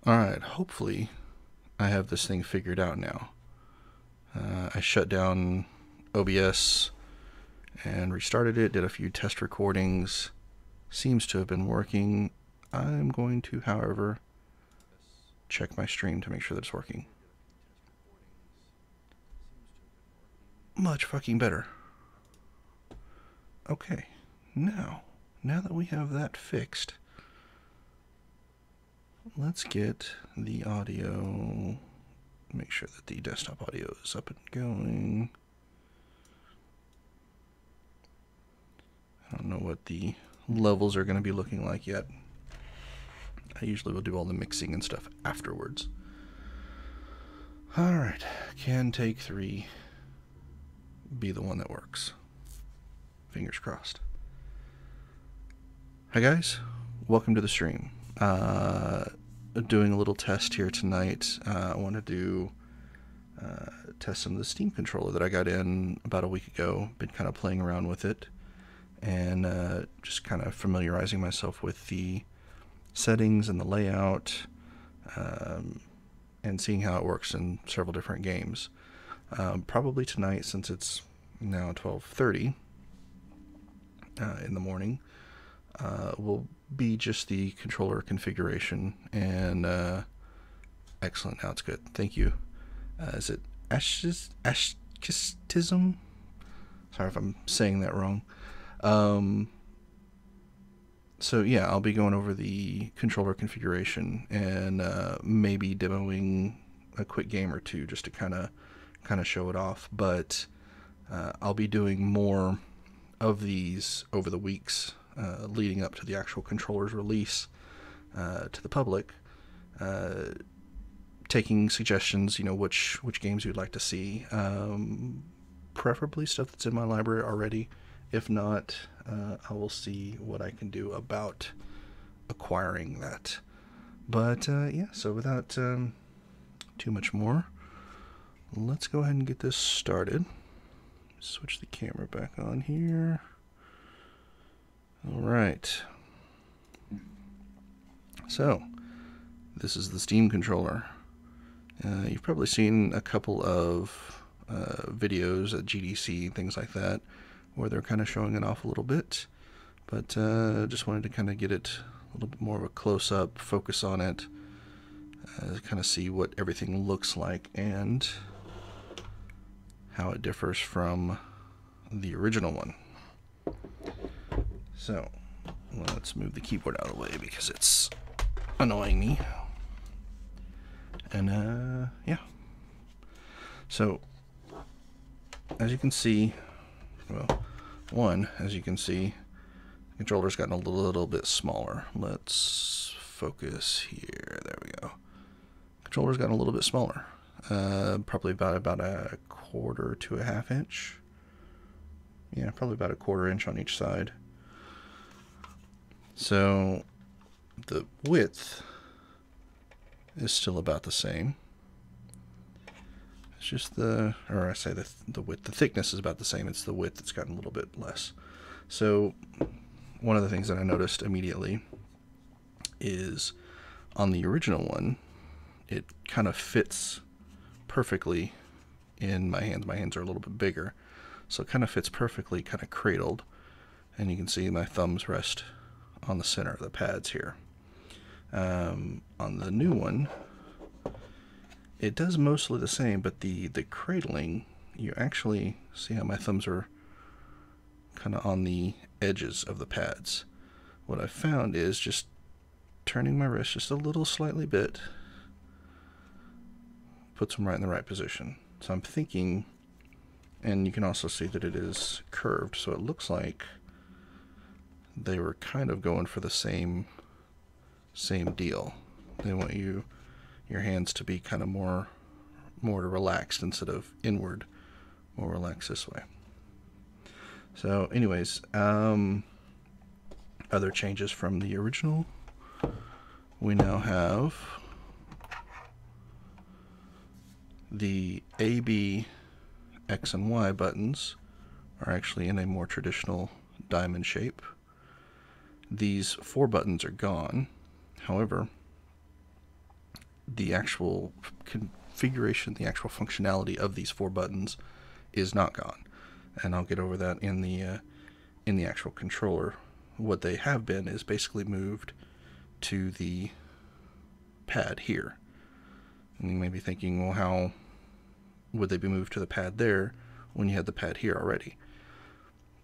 Alright, hopefully I have this thing figured out now. I shut down OBS and restarted it, did a few test recordings. Seems to have been working. I'm going to, however, check my stream to make sure that it's working. Much fucking better. Okay, now that we have that fixed, let's get the audio, make sure that the desktop audio is up and going. I don't know what the levels are going to be looking like yet. I usually will do all the mixing and stuff afterwards. Alright, can take 3 be the one that works. Fingers crossed. Hi guys, welcome to the stream. Doing a little test here tonight. I want to do test some of the Steam controller that I got in about a week ago. Been kind of playing around with it and just kind of familiarizing myself with the settings and the layout and seeing how it works in several different games. Probably tonight, since it's now 12:30 in the morning, will be just the controller configuration. And excellent, now it's good. Thank you. Is it Ashkistism? Sorry if I'm saying that wrong. So yeah, I'll be going over the controller configuration and maybe demoing a quick game or two just to kind of show it off. But I'll be doing more of these over the weeks leading up to the actual controller's release to the public, taking suggestions, which games you'd like to see, preferably stuff that's in my library already. If not, I will see what I can do about acquiring that. But yeah, so without too much more, let's go ahead and get this started. Switch the camera back on here. Alright. So, this is the Steam controller. You've probably seen a couple of videos at GDC, things like that, where they're kind of showing it off a little bit. But just wanted to kind of get it a little bit more of a close-up, focus on it, kind of see what everything looks like and how it differs from the original one. So, let's move the keyboard out of the way because it's annoying me. And yeah. So, as you can see, as you can see, the controller's gotten a little bit smaller. Let's focus here. There we go. Controller's gotten a little bit smaller. Probably about a quarter to a half inch. Yeah, probably about a quarter inch on each side. So the width is still about the same. It's just the width, the thickness is about the same. It's the width that's gotten a little bit less. So one of the things that I noticed immediately is on the original one, it kind of fits perfectly in my hands. My hands are a little bit bigger, so it kind of fits perfectly, kind of cradled. And you can see my thumbs rest on the center of the pads here. On the new one, it does mostly the same, but the cradling, you actually see how my thumbs are kind of on the edges of the pads. What I found is just turning my wrist just a little slightly bit puts them right in the right position. So I'm thinking, and you can also see that it is curved, so it looks like they were kind of going for the same deal. They want your hands to be kind of more relaxed instead of inward, more relaxed this way. So anyways, other changes from the original. We now have the A, B, X, and Y buttons are actually in a more traditional diamond shape. These 4 buttons are gone. However, the actual configuration, the actual functionality of these 4 buttons is not gone. And I'll get over that in the actual controller. What they have been is basically moved to the pad here. And you may be thinking, well, how would they be moved to the pad there when you had the pad here already?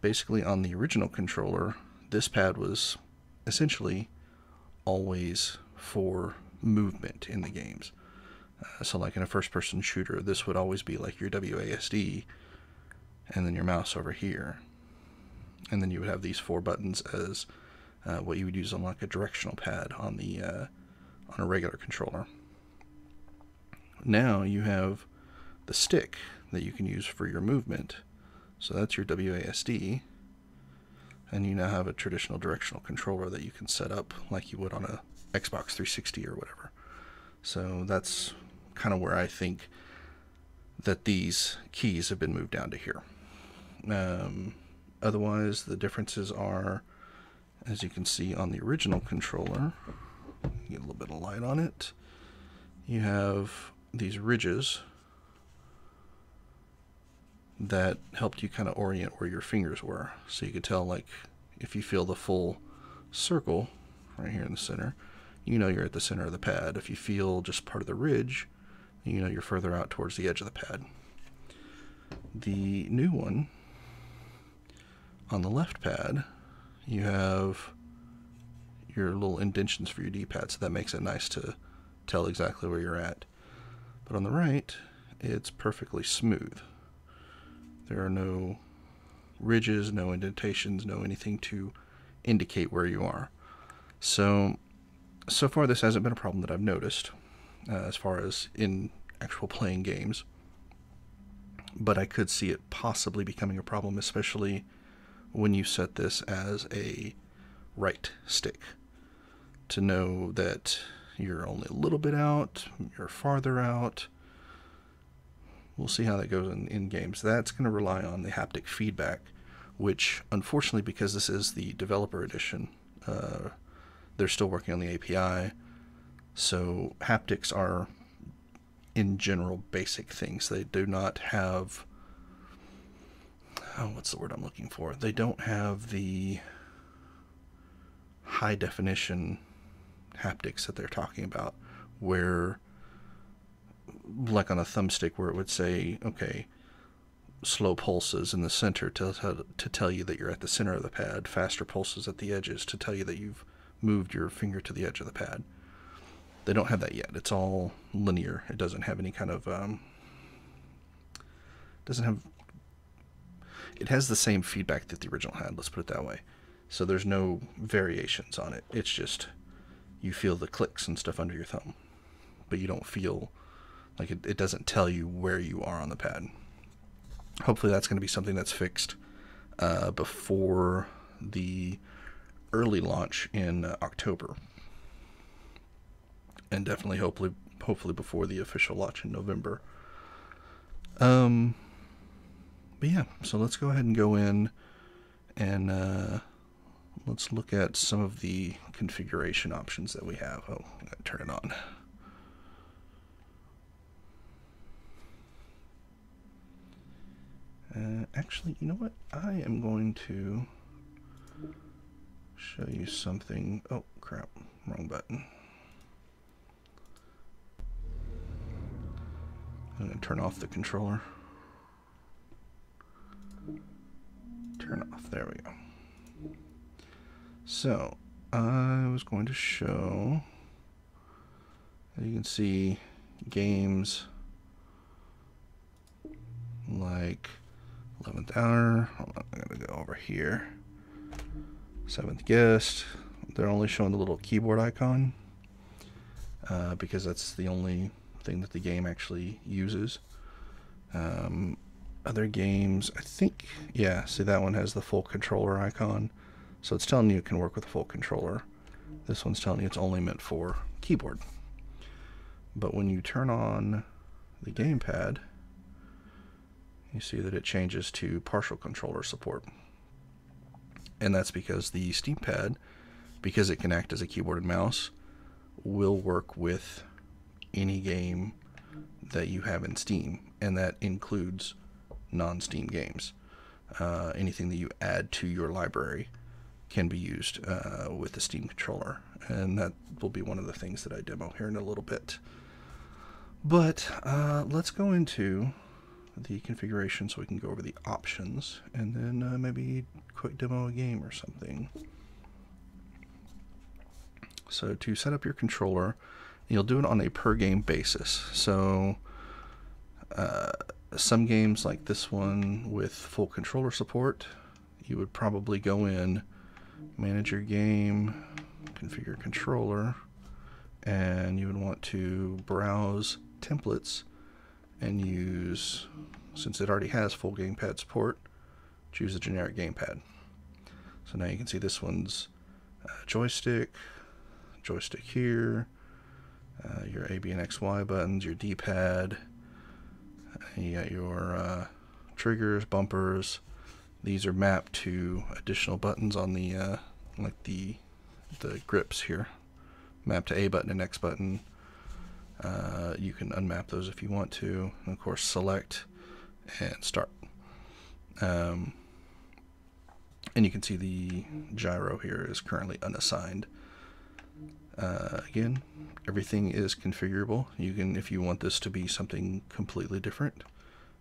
Basically, on the original controller, this pad was essentially always for movement in the games. So like in a first-person shooter, this would always be like your WASD and then your mouse over here. And then you would have these 4 buttons as what you would use on like a directional pad on a regular controller. Now you have the stick that you can use for your movement. So that's your WASD. And you now have a traditional directional controller that you can set up like you would on a Xbox 360 or whatever. So that's kind of where I think that these keys have been moved down to here. Otherwise, the differences are, as you can see on the original controller, get a little bit of light on it, you have these ridges that helped you kind of orient where your fingers were. So you could tell, like, if you feel the full circle right here in the center, you know you're at the center of the pad. If you feel just part of the ridge, you know you're further out towards the edge of the pad. The new one, on the left pad, you have your little indentions for your D-pad, so that makes it nice to tell exactly where you're at. But on the right, it's perfectly smooth. There are no ridges, no indentations, no anything to indicate where you are. So far this hasn't been a problem that I've noticed as far as in actual playing games. But I could see it possibly becoming a problem, especially when you set this as a right stick, to know that you're only a little bit out, you're farther out. We'll see how that goes in games. That's going to rely on the haptic feedback, which unfortunately, because this is the developer edition, they're still working on the API. So haptics are, in general, basic things. They do not have, what's the word I'm looking for? They don't have the high definition haptics that they're talking about, where, like on a thumbstick, where it would say, okay, slow pulses in the center to tell you that you're at the center of the pad, faster pulses at the edges to tell you that you've moved your finger to the edge of the pad. They don't have that yet. It's all linear. It doesn't have any kind of it has the same feedback that the original had, let's put it that way. So there's no variations on it. It's just you feel the clicks and stuff under your thumb, but you don't feel like it doesn't tell you where you are on the pad. Hopefully that's going to be something that's fixed before the early launch in October, and definitely hopefully before the official launch in November. But yeah, so let's go ahead and go in and let's look at some of the configuration options that we have. Oh, I gotta turn it on. Actually, you know what? I am going to show you something. Oh, crap. Wrong button. I'm going to turn off the controller. Turn off. There we go. So, I was going to show, as you can see, games like 11th Hour. Hold on, I'm going to go over here. 7th Guest. They're only showing the little keyboard icon because that's the only thing that the game actually uses. Other games, I think, yeah, see that one has the full controller icon. So it's telling you it can work with a full controller. This one's telling you it's only meant for keyboard. But when you turn on the gamepad, you see that it changes to partial controller support. And that's because the Steam Pad, because it can act as a keyboard and mouse, will work with any game that you have in Steam, and that includes non-Steam games. Anything that you add to your library can be used with the Steam controller, and that will be one of the things that I demo here in a little bit. But let's go into the configuration so we can go over the options, and then maybe quick demo a game or something. So to set up your controller, you'll do it on a per game basis. So some games like this one with full controller support, you would probably go in, manage your game, configure controller, and you would want to browse templates and use, since it already has full gamepad support, choose a generic gamepad. So now you can see this one's joystick here, your A, B, and X, Y buttons, your D-pad, you got your triggers, bumpers. These are mapped to additional buttons on the like the grips here, mapped to A button and X button. You can unmap those if you want to, and of course select and start. And you can see the gyro here is currently unassigned. Again, everything is configurable. You can, if you want this to be something completely different,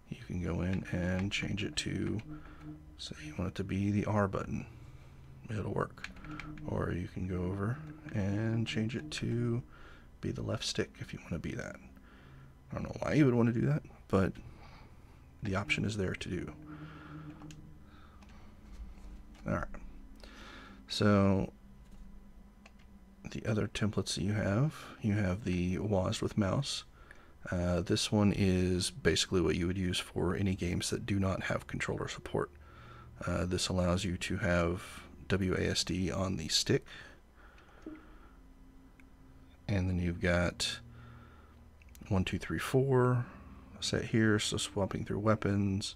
you can go in and change it to, say you want it to be the R button. It'll work. Or you can go over and change it to be the left stick if you want to be that. I don't know why you would want to do that, but the option is there to do. Alright. So the other templates that you have the WASD with mouse. This one is basically what you would use for any games that do not have controller support. This allows you to have WASD on the stick, and then you've got 1, 2, 3, 4 set here, so swapping through weapons,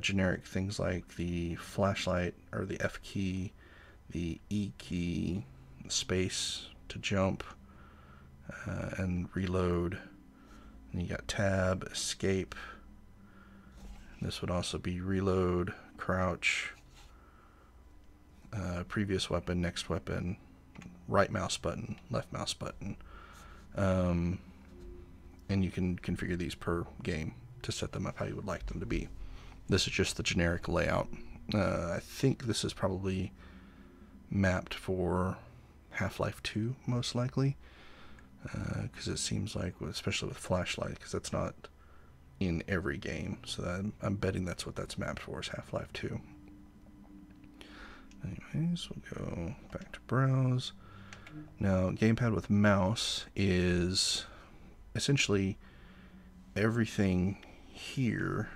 generic things like the flashlight or the F key, the E key, space to jump and reload. And you got tab, escape. This would also be reload, crouch, previous weapon, next weapon, right mouse button, left mouse button. And you can configure these per game to set them up how you would like them to be. This is just the generic layout. I think this is probably mapped for Half-Life 2 most likely, because it seems like, especially with flashlight, because that's not in every game, so I'm betting that's what that's mapped for, is Half-Life 2. Anyways, we'll go back to browse. Now, gamepad with mouse is essentially everything here,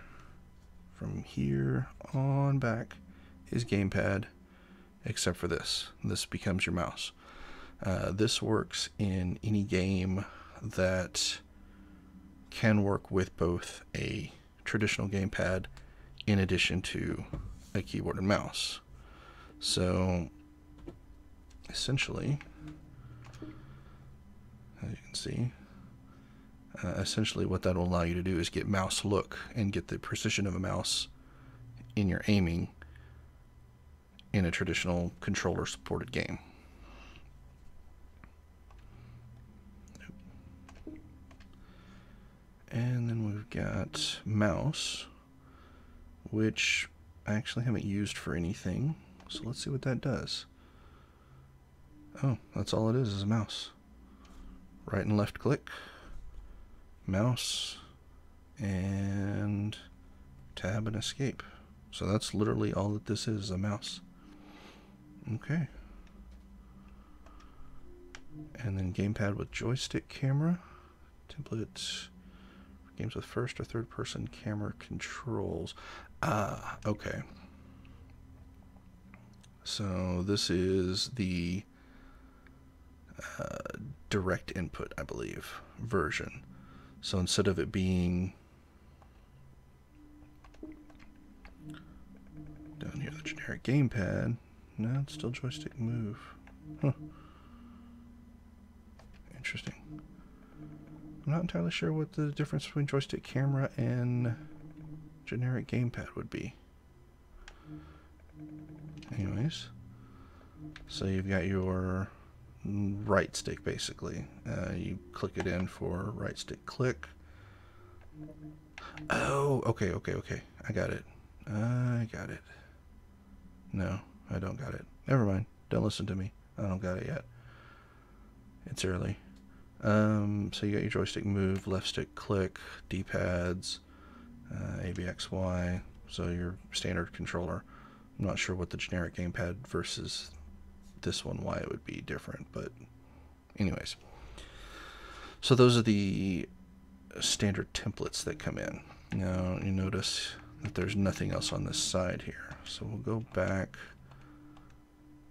from here on back, is gamepad, except for this. This becomes your mouse. This works in any game that can work with both a traditional gamepad in addition to a keyboard and mouse. So essentially, as you can see, essentially what that will allow you to do is get mouse look and get the precision of a mouse in your aiming in a traditional controller supported game. And then we've got mouse, which I actually haven't used for anything. So let's see what that does. Oh, that's all it is a mouse. Right and left click, mouse, and tab and escape. So that's literally all that this is a mouse. Okay. And then gamepad with joystick camera. Template. Games with first or third person camera controls. Ah, okay. So this is the direct input, I believe, version. So instead of it being down here, the generic gamepad, no, it's still joystick move. Huh. Interesting. I'm not entirely sure what the difference between joystick camera and generic gamepad would be. Anyways, so you've got your right stick basically. You click it in for right stick click. Oh, okay. I got it. No, I don't got it. Never mind. Don't listen to me. I don't got it yet. It's early. So you got your joystick move, left stick click, D-pads, ABXY, so your standard controller. I'm not sure what the generic gamepad versus this one, why it would be different, but anyways. So those are the standard templates that come in. Now you notice that there's nothing else on this side here. So we'll go back.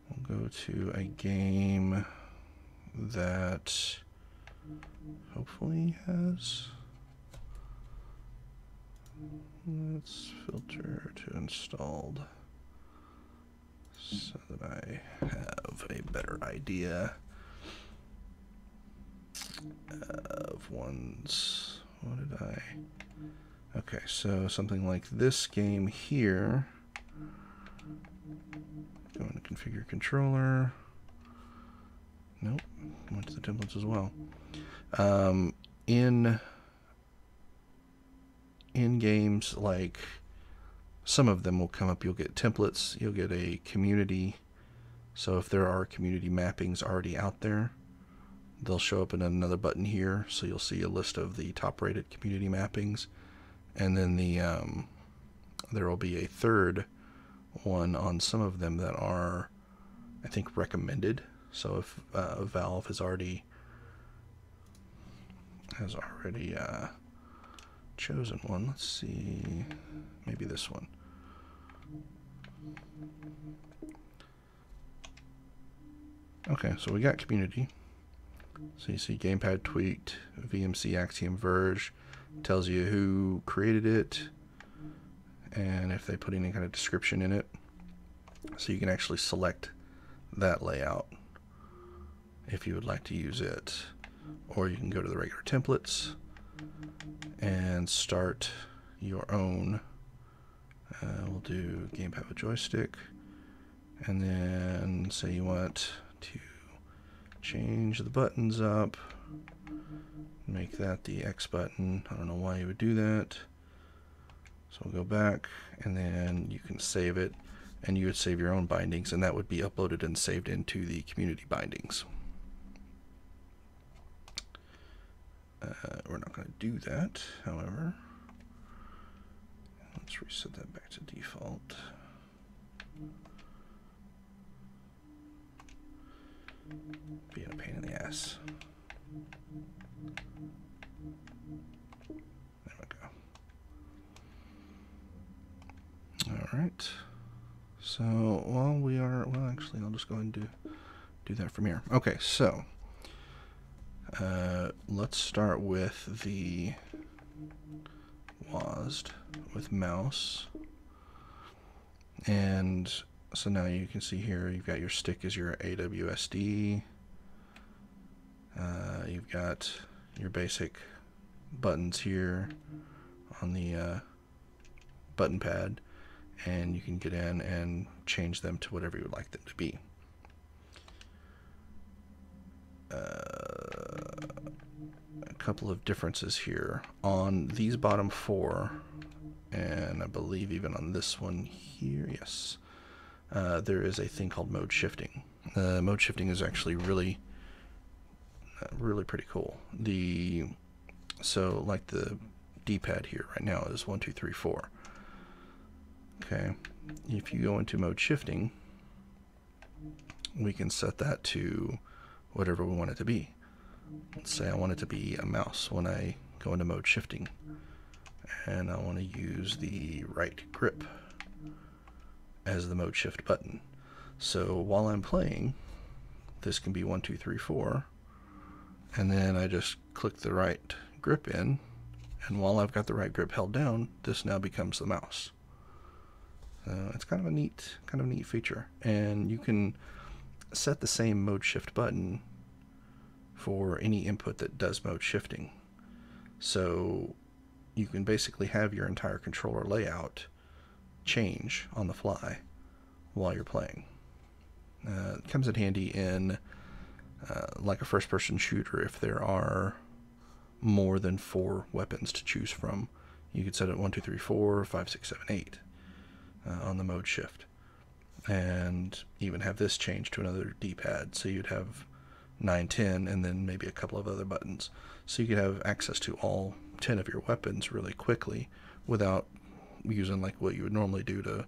We'll go to a game that hopefully has, let's filter to installed so that I have a better idea of ones. What did I? Okay, so something like this game here. Go into configure controller. Nope, went to the templates as well. In games, like some of them will come up, you'll get templates, you'll get a community. So if there are community mappings already out there, they'll show up in another button here. So you'll see a list of the top rated community mappings. And then there will be a third one on some of them that are, I think, recommended. So if Valve has already chosen one, let's see, maybe this one. Okay, so we got community. So you see gamepad tweaked, VMC Axiom Verge, tells you who created it and if they put any kind of description in it. So you can actually select that layout if you would like to use it, or you can go to the regular templates and start your own. We'll do gamepad with joystick, and then say you want to change the buttons up, make that the X button. I don't know why you would do that. So we'll go back, and then you can save it, and you would save your own bindings, and that would be uploaded and saved into the community bindings. We're not going to do that, however. Let's reset that back to default. Being a pain in the ass. There we go. All right. So while we are, well, actually, I'll just go ahead and do that from here. Okay, so let's start with the WASD with mouse. And so now you can see here you've got your stick as your AWSD. You've got your basic buttons here on the button pad, and you can get in and change them to whatever you would like them to be. A couple of differences here on these bottom four, and I believe even on this one here, yes, there is a thing called mode shifting. Mode shifting is actually really pretty cool. So like the D-pad here right now is 1, 2, 3, 4. Okay, if you go into mode shifting, we can set that to whatever we want it to be. Let's say I want it to be a mouse when I go into mode shifting, and I want to use the right grip as the mode shift button. So while I'm playing, this can be 1, 2, 3, 4, and then I just click the right grip in, and while I've got the right grip held down, this now becomes the mouse. It's kind of a neat feature, and you can set the same mode shift button for any input that does mode shifting. So you can basically have your entire controller layout change on the fly while you're playing. It comes in handy in like a first-person shooter if there are more than 4 weapons to choose from. You could set it 1, 2, 3, 4, 5, 6, 7, 8 on the mode shift, and even have this change to another D-pad. So you'd have 9, 10, and then maybe a couple of other buttons. So you could have access to all 10 of your weapons really quickly without using like what you would normally do to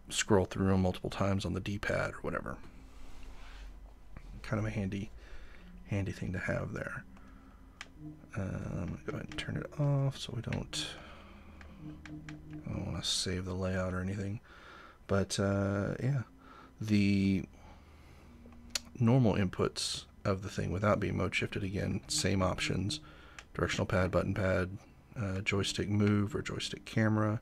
scroll through them multiple times on the D-pad or whatever. Kind of a handy thing to have there. I'm going to go ahead and turn it off so I don't want to save the layout or anything. But yeah, the normal inputs of the thing without being mode shifted, again, same options: directional pad, button pad, joystick move or joystick camera.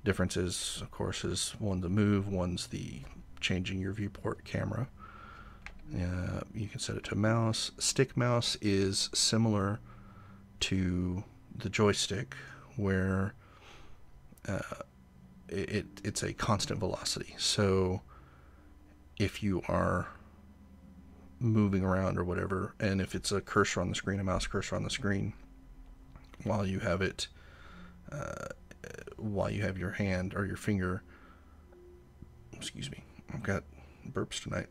Difference is, of course, is one's the move, one's the changing your viewport camera. You can set it to mouse. Stick mouse is similar to the joystick, where it's a constant velocity. So if you are moving around or whatever, and if it's a cursor on the screen, a mouse cursor on the screen, while you have it, while you have your hand or your finger, excuse me, I've got burps tonight.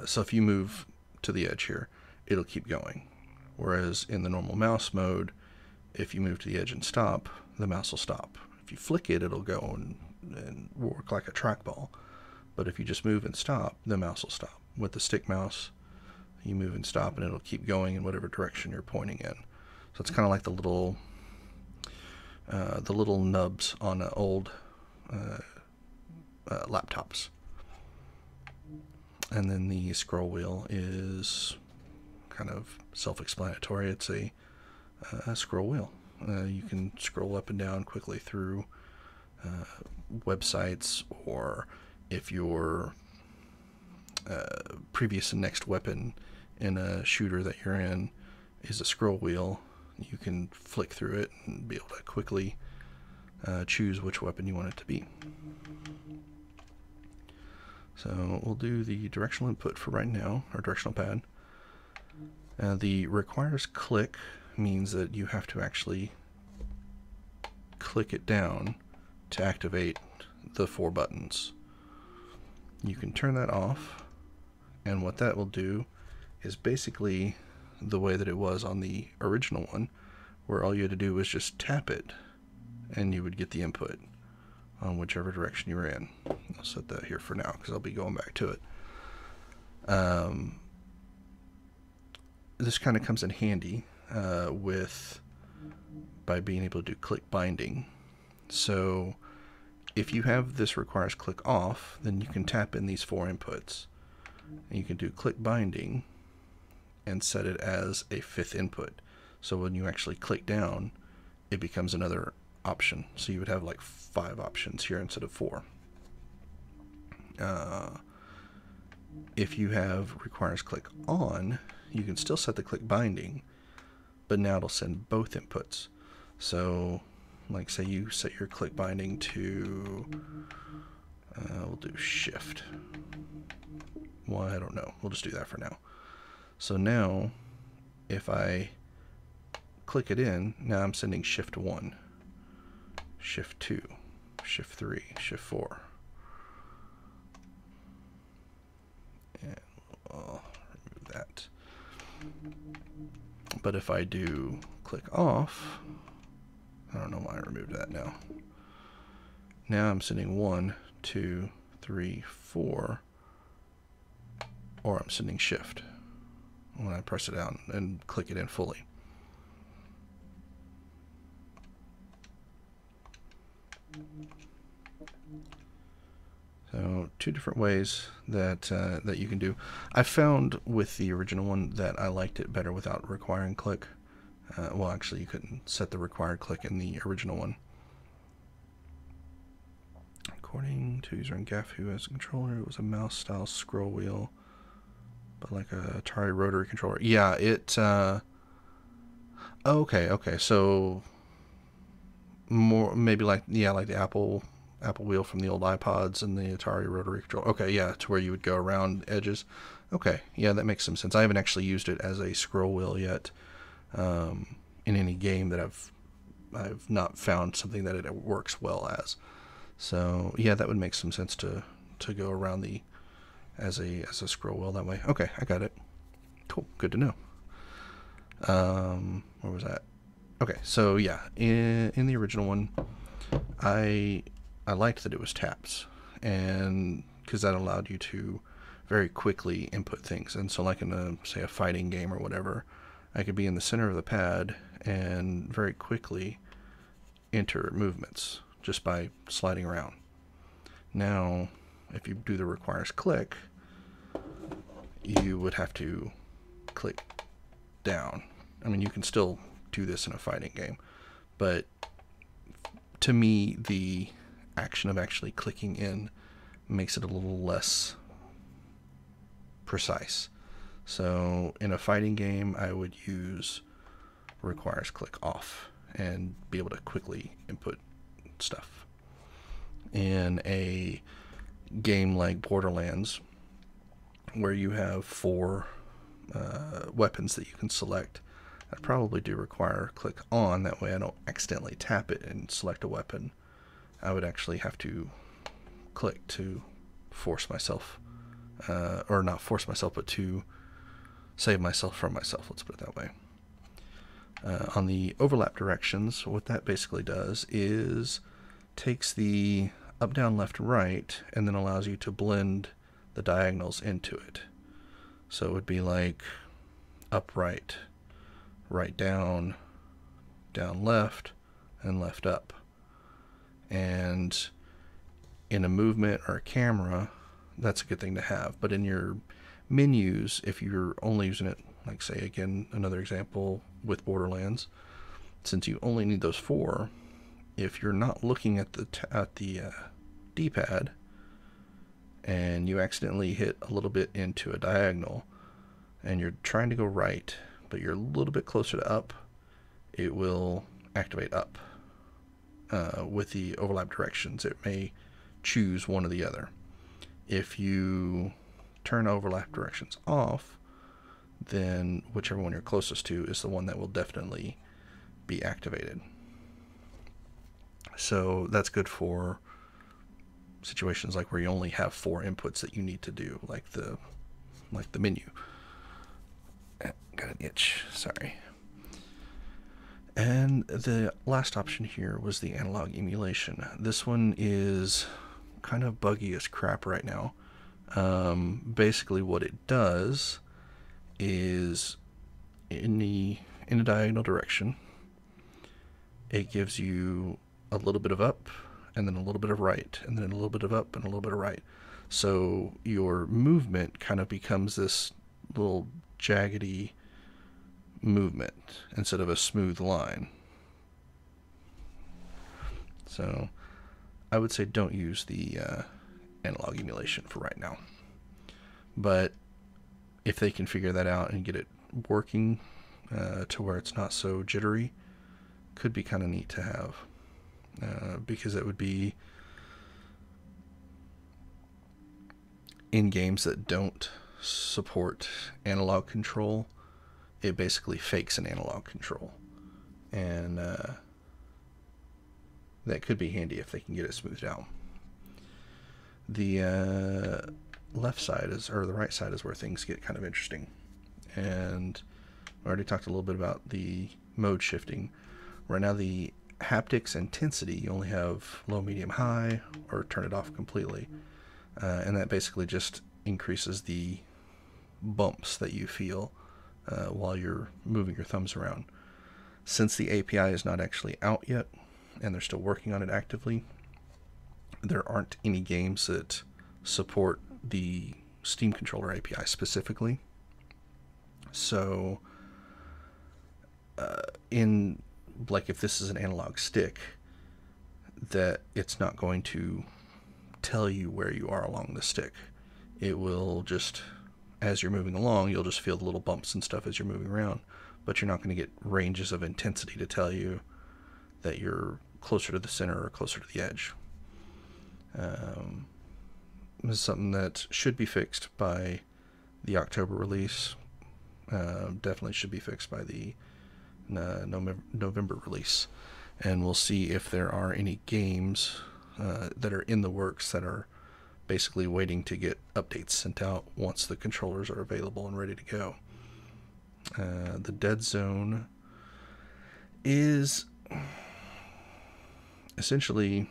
So if you move to the edge here, it'll keep going. Whereas in the normal mouse mode, if you move to the edge and stop, the mouse will stop. If you flick it, it'll go and work like a trackball. But if you just move and stop, the mouse will stop. With the stick mouse, you move and stop, and it'll keep going in whatever direction you're pointing in. So it's kind of like the little nubs on old laptops. And then the scroll wheel is kind of self-explanatory. It's a scroll wheel. You can scroll up and down quickly through websites, or if your previous and next weapon in a shooter that you're in is a scroll wheel, you can flick through it and be able to quickly choose which weapon you want it to be. So we'll do the directional input for right now, or directional pad. The requires click means that you have to actually click it down to activate the 4 buttons. You can turn that off, and what that will do is basically the way that it was on the original one, where all you had to do was just tap it and you would get the input on whichever direction you were in. I'll set that here for now because I'll be going back to it. This kind of comes in handy by being able to do click binding. So if you have this requires click off, then you can tap in these 4 inputs. And you can do click binding and set it as a 5th input. So when you actually click down, it becomes another option. So you would have like 5 options here instead of 4. If you have requires click on, you can still set the click binding, but now it'll send both inputs. So like say you set your click binding to we'll do shift. Well, I don't know, we'll just do that for now. So now if I click it in, now I'm sending shift 1, shift 2, shift 3, shift 4. And I'll remove that. But if I do click off, I don't know why I removed that now. Now I'm sending 1, 2, 3, 4, or I'm sending shift when I press it down and click it in fully. So 2 different ways that that you can do. I found with the original one that I liked it better without requiring click. Well, actually, you couldn't set the required click in the original one. According to user in GAF who has a controller, it was a mouse-style scroll wheel, but like a Atari rotary controller. Yeah, it. Okay, okay. So more maybe like, yeah, like the Apple wheel from the old iPods and the Atari rotary controller. Okay, yeah, to where you would go around edges. Okay, yeah, that makes some sense. I haven't actually used it as a scroll wheel yet, in any game that I've not found something that it works well as. So yeah, that would make some sense to go around the as a scroll wheel that way. Okay, I got it. Cool, good to know. Where was that? Okay, so yeah, in the original one, I I liked that it was taps, and because that allowed you to very quickly input things. And so, like in a say a fighting game or whatever, I could be in the center of the pad and very quickly enter movements just by sliding around. Now, if you do the requires click, you would have to click down. I mean, you can still do this in a fighting game, but to me, the action of actually clicking in makes it a little less precise. So in a fighting game, I would use requires click off and be able to quickly input stuff. In a game like Borderlands, where you have 4 weapons that you can select, I'd probably do require click on. That way I don't accidentally tap it and select a weapon. I would actually have to click to force myself, or not force myself, but to save myself from myself, let's put it that way. On the overlap directions, what that basically does is takes the up, down, left, right, and then allows you to blend the diagonals into it. So it would be like up, right, right, down, down, left, and left, up. And in a movement or a camera, that's a good thing to have. But in your menus, if you're only using it, like say again, another example with Borderlands, since you only need those 4, if you're not looking at the D-pad and you accidentally hit a little bit into a diagonal and you're trying to go right, but you're a little bit closer to up, it will activate up. With the overlap directions, it may choose one or the other. If you turn overlap directions off, then whichever one you're closest to is the one that will definitely be activated. So that's good for situations like where you only have 4 inputs that you need to do, like the menu. Got an itch, sorry. And the last option here was the analog emulation. This one is kind of buggy as crap right now. Basically what it does is in a diagonal direction, it gives you a little bit of up and then a little bit of right and then a little bit of up and a little bit of right. So your movement kind of becomes this little jaggedy movement instead of a smooth line. So I would say don't use the analog emulation for right now. But if they can figure that out and get it working to where it's not so jittery, could be kind of neat to have, because it would be in games that don't support analog control, it basically fakes an analog control, and that could be handy if they can get it smoothed out. The left side is, or the right side is where things get kind of interesting, and I already talked a little bit about the mode shifting. Right now the haptics intensity, you only have low, medium, high, or turn it off completely, and that basically just increases the bumps that you feel while you're moving your thumbs around. Since the API is not actually out yet and they're still working on it actively, there aren't any games that support the Steam controller API specifically. So in like if this is an analog stick, that it's not going to tell you where you are along the stick. It will just, as you're moving along, you'll just feel the little bumps and stuff as you're moving around, but you're not going to get ranges of intensity to tell you that you're closer to the center or closer to the edge. This is something that should be fixed by the October release. Definitely should be fixed by the November release. And we'll see if there are any games that are in the works that are basically waiting to get updates sent out once the controllers are available and ready to go. The dead zone is essentially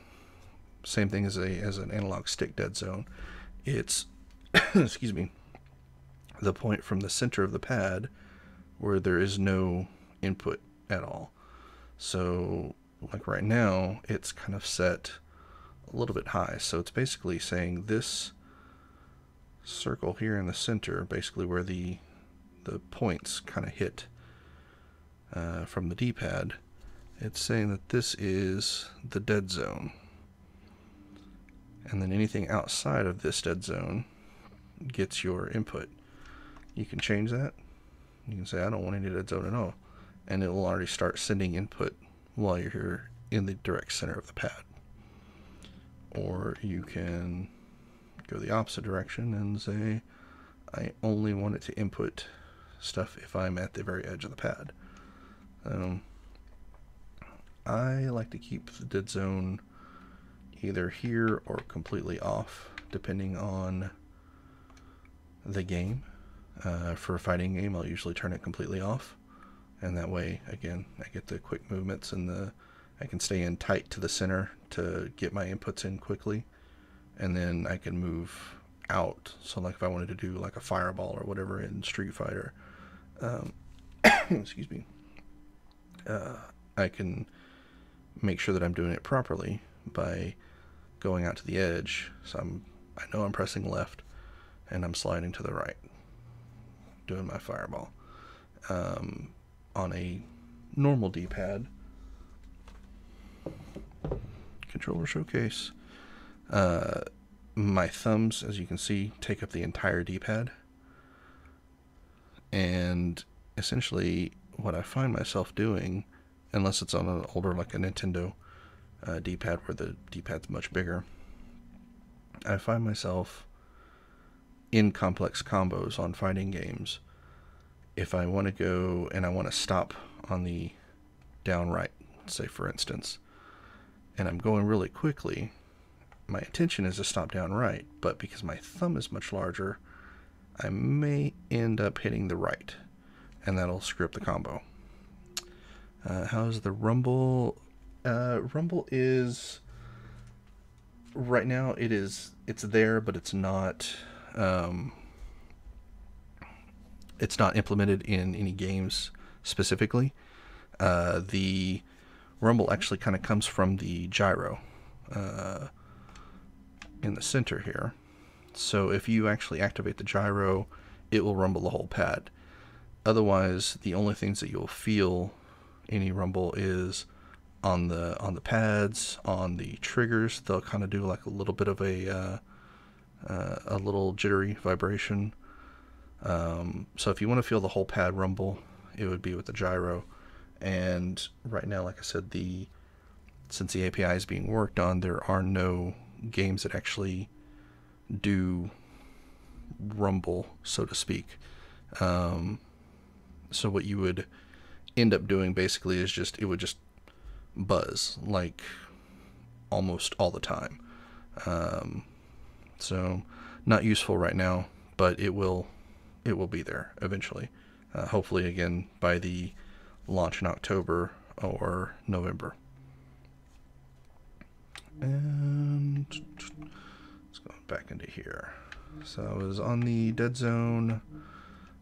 same thing as an analog stick dead zone. It's excuse me, the point from the center of the pad where there is no input at all. So like right now it's kind of set a little bit high, so it's basically saying this circle here in the center, basically where the points kind of hit from the D-pad, it's saying that this is the dead zone, and then anything outside of this dead zone gets your input. You can change that. You can say I don't want any dead zone at all, and it will already start sending input while you're here in the direct center of the pad. Or you can go the opposite direction and say I only want it to input stuff if I'm at the very edge of the pad. I like to keep the dead zone either here or completely off, depending on the game. For a fighting game, I'll usually turn it completely off, and that way, again, I get the quick movements and I can stay in tight to the center to get my inputs in quickly, and then I can move out. So like if I wanted to do like a fireball or whatever in Street Fighter, excuse me, I can make sure that I'm doing it properly by going out to the edge. So I know I'm pressing left and I'm sliding to the right, doing my fireball. On a normal D-pad, controller showcase, my thumbs, as you can see, take up the entire D-pad, and essentially what I find myself doing, unless it's on an older, like a Nintendo D-pad where the D-pad's much bigger, I find myself in complex combos on fighting games. If I want to go and I want to stop on the down right, say for instance, and I'm going really quickly, my intention is to stop down right, but because my thumb is much larger, I may end up hitting the right, and that'll screw up the combo. How's the rumble? Rumble is, right now it's there, but it's not implemented in any games specifically. The rumble actually kind of comes from the gyro in the center here. So if you actually activate the gyro, it will rumble the whole pad. Otherwise, the only things that you'll feel any rumble is on the pads, on the triggers. They'll kind of do like a little bit of a little jittery vibration. So if you want to feel the whole pad rumble, it would be with the gyro. And right now, like I said, since the API is being worked on, there are no games that actually do rumble, so to speak. So what you would end up doing basically is it would just buzz like almost all the time. So not useful right now, but it will be there eventually. Hopefully, again, by the launch in October or November. And let's go back into here. So I was on the dead zone.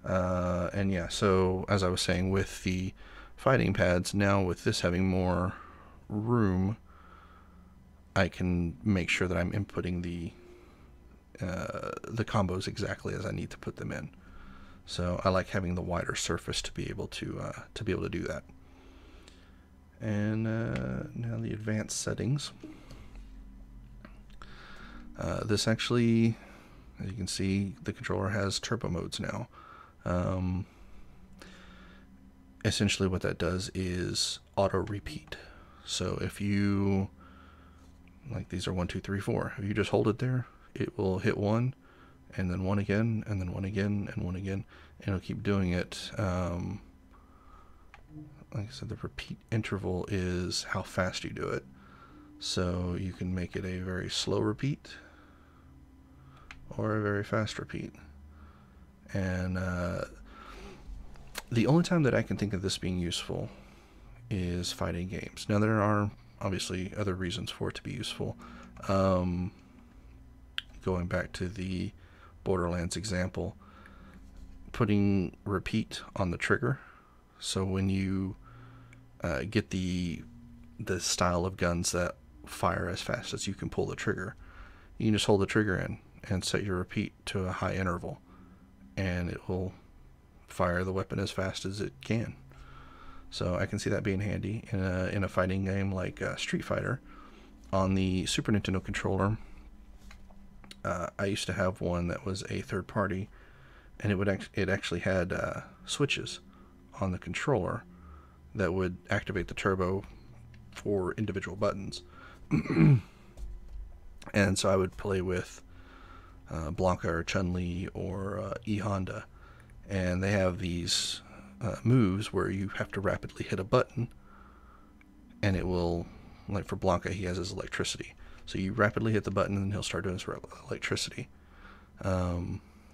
And yeah, so as I was saying, with the fighting pads, now with this having more room, I can make sure that I'm inputting the combos exactly as I need to put them in. So I like having the wider surface to be able to do that. And now the advanced settings. This actually, as you can see, the controller has turbo modes now. essentially what that does is auto repeat. So if you, like these are 1, 2, 3, 4, if you just hold it there, it will hit 1, and then 1 again, and then 1 again, and 1 again, and it'll keep doing it. Like I said, the repeat interval is how fast you do it. So you can make it a very slow repeat or a very fast repeat. And the only time that I can think of this being useful is fighting games. Now there are obviously other reasons for it to be useful. Going back to the Borderlands example, putting repeat on the trigger, so when you get the style of guns that fire as fast as you can pull the trigger, you can just hold the trigger in and set your repeat to a high interval, and it will fire the weapon as fast as it can. So I can see that being handy in a fighting game like Street Fighter. On the Super Nintendo controller, I used to have one that was a third party, and it actually had switches on the controller that would activate the turbo for individual buttons. And so I would play with Blanca or Chun-Li or E Honda, and they have these moves where you have to rapidly hit a button, and it will, like for Blanca, he has his electricity. So you rapidly hit the button, and he'll start doing his electricity.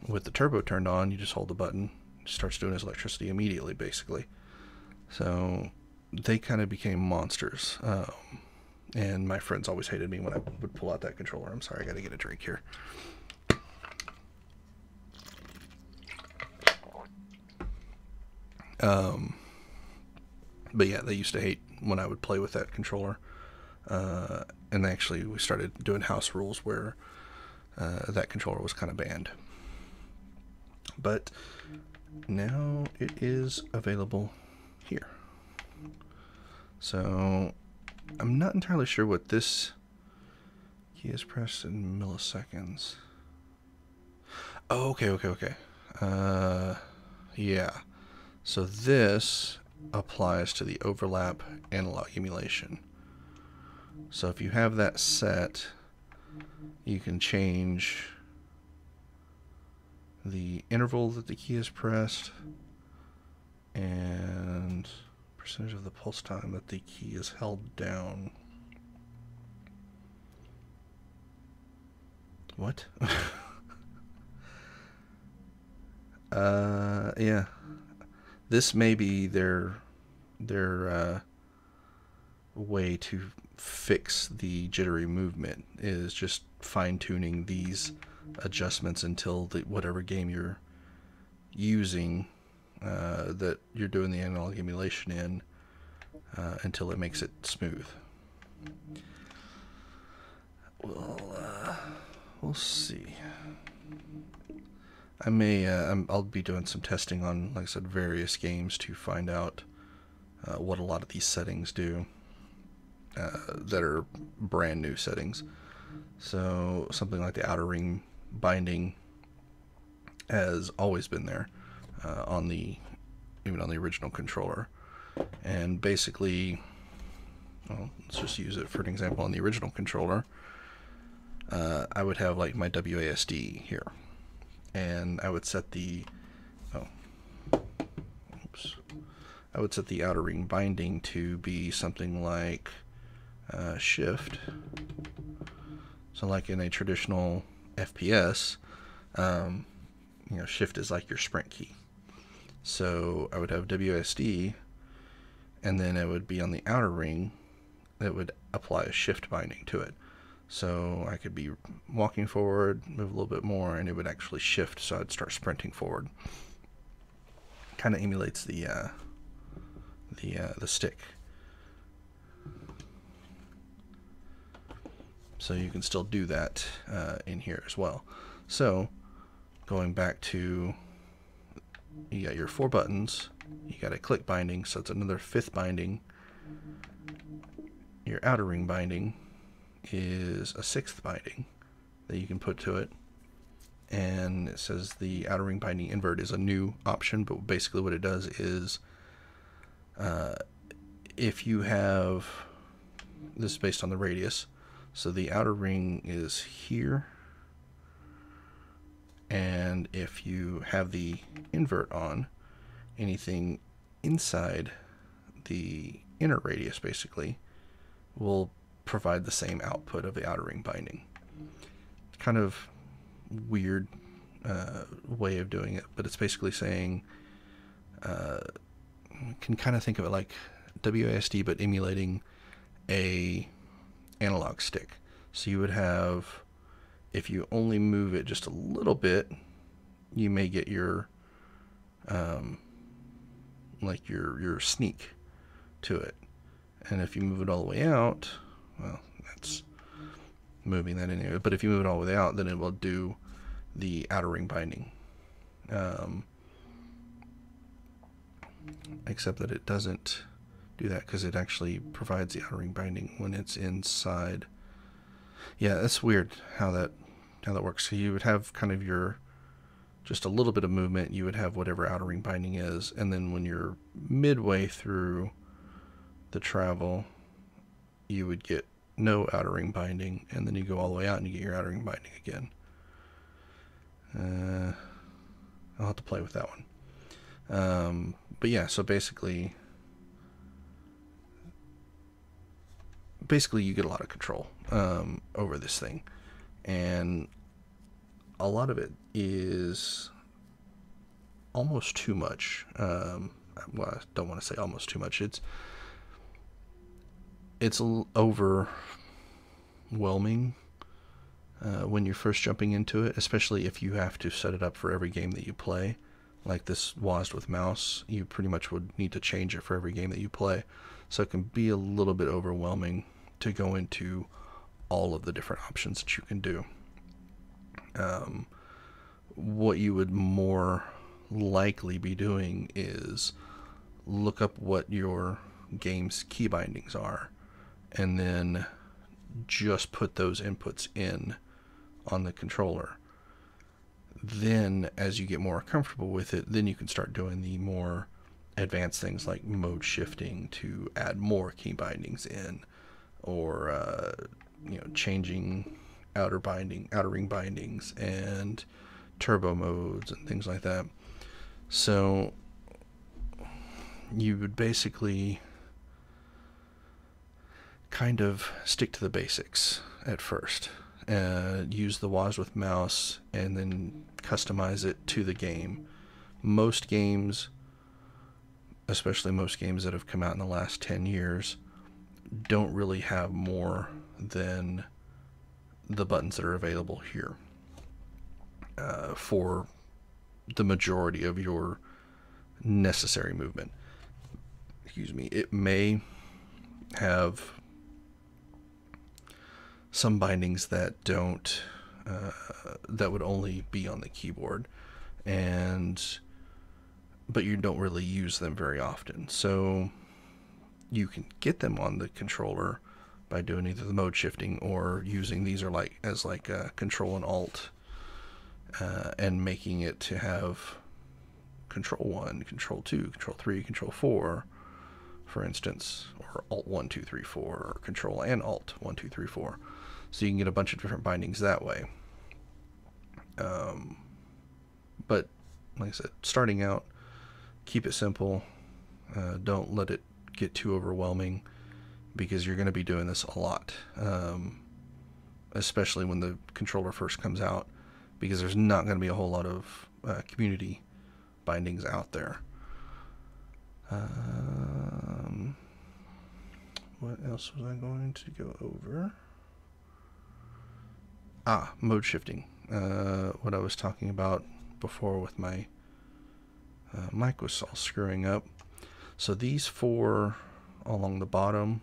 With the turbo turned on, you just hold the button, it starts doing his electricity immediately, basically. So they kind of became monsters. And my friends always hated me when I would pull out that controller. I'm sorry, I got to get a drink here. But yeah, they used to hate when I would play with that controller. And actually, we started doing house rules where that controller was kind of banned. But now it is available here. So I'm not entirely sure what this key is pressed in milliseconds. Oh, okay. Yeah. So this applies to the overlap analog emulation. So if you have that set, you can change the interval that the key is pressed and percentage of the pulse time that the key is held down. What? Yeah. This may be their way to fix the jittery movement, is just fine-tuning these adjustments until whatever game you're using that you're doing the analog emulation in, until it makes it smooth. We'll see. I'll be doing some testing on, like I said, various games to find out what a lot of these settings do that are brand new settings. So something like the outer ring binding has always been there even on the original controller. And basically, well, let's just use it for an example. On the original controller, I would have like my WASD here, and I would set the I would set the outer ring binding to be something like shift. So like in a traditional FPS, shift is like your sprint key. So I would have WASD, and then it would be on the outer ring that would apply a shift binding to it. So I could be walking forward, move a little bit more, and it would actually shift, so I'd start sprinting forward. Kind of emulates the stick. So you can still do that in here as well. So going back to, you got your 4 buttons, you got a click binding, so it's another 5th binding. Your outer ring binding is a 6th binding that you can put to it, and it says the outer ring binding invert is a new option, but basically what it does is If you have this is based on the radius, so the outer ring is here, and if you have the invert on, anything inside the inner radius basically will provide the same output of the outer ring binding. Kind of weird way of doing it, but it's basically saying you can kind of think of it like WASD but emulating a analog stick. So you would have, if you only move it just a little bit, you may get your like your sneak to it, and if you move it all the way out, well, that's moving that anyway, but if you move it all the way out, then it will do the outer ring binding, except that it doesn't do that because it actually provides the outer ring binding when it's inside. Yeah, that's weird how that works. So you would have kind of your just a little bit of movement, you would have whatever outer ring binding is, and then when you're midway through the travel, you would get no outer ring binding, and then you go all the way out and you get your outer ring binding again. I'll have to play with that one. But yeah, so basically you get a lot of control over this thing, and a lot of it is almost too much. Well, I don't want to say almost too much. It's overwhelming when you're first jumping into it, especially if you have to set it up for every game that you play. Like this WASD with mouse, you pretty much would need to change it for every game that you play. So it can be a little bit overwhelming to go into all of the different options that you can do. What you would more likely be doing is look up what your game's key bindings are, and then just put those inputs in on the controller. Then as you get more comfortable with it, then you can start doing the more advanced things like mode shifting to add more key bindings in, or changing outer ring bindings and turbo modes and things like that. So you would basically kind of stick to the basics at first, use the WASD with mouse, and then customize it to the game. Most games, especially most games that have come out in the last 10 years, don't really have more than the buttons that are available here for the majority of your necessary movement. Excuse me. It may have some bindings that don't that would only be on the keyboard, but you don't really use them very often. So you can get them on the controller by doing either the mode shifting or using these as Control and Alt, and making it to have Control 1, Control 2, Control 3, Control 4, for instance, or Alt 1, 2, 3, 4, or Control and Alt 1, 2, 3, 4. So you can get a bunch of different bindings that way. But like I said, starting out, keep it simple. Don't let it get too overwhelming, because you're going to be doing this a lot, especially when the controller first comes out, because there's not going to be a whole lot of community bindings out there. What else was I going to go over? Mode shifting. What I was talking about before with my mic was all screwing up. So these four along the bottom,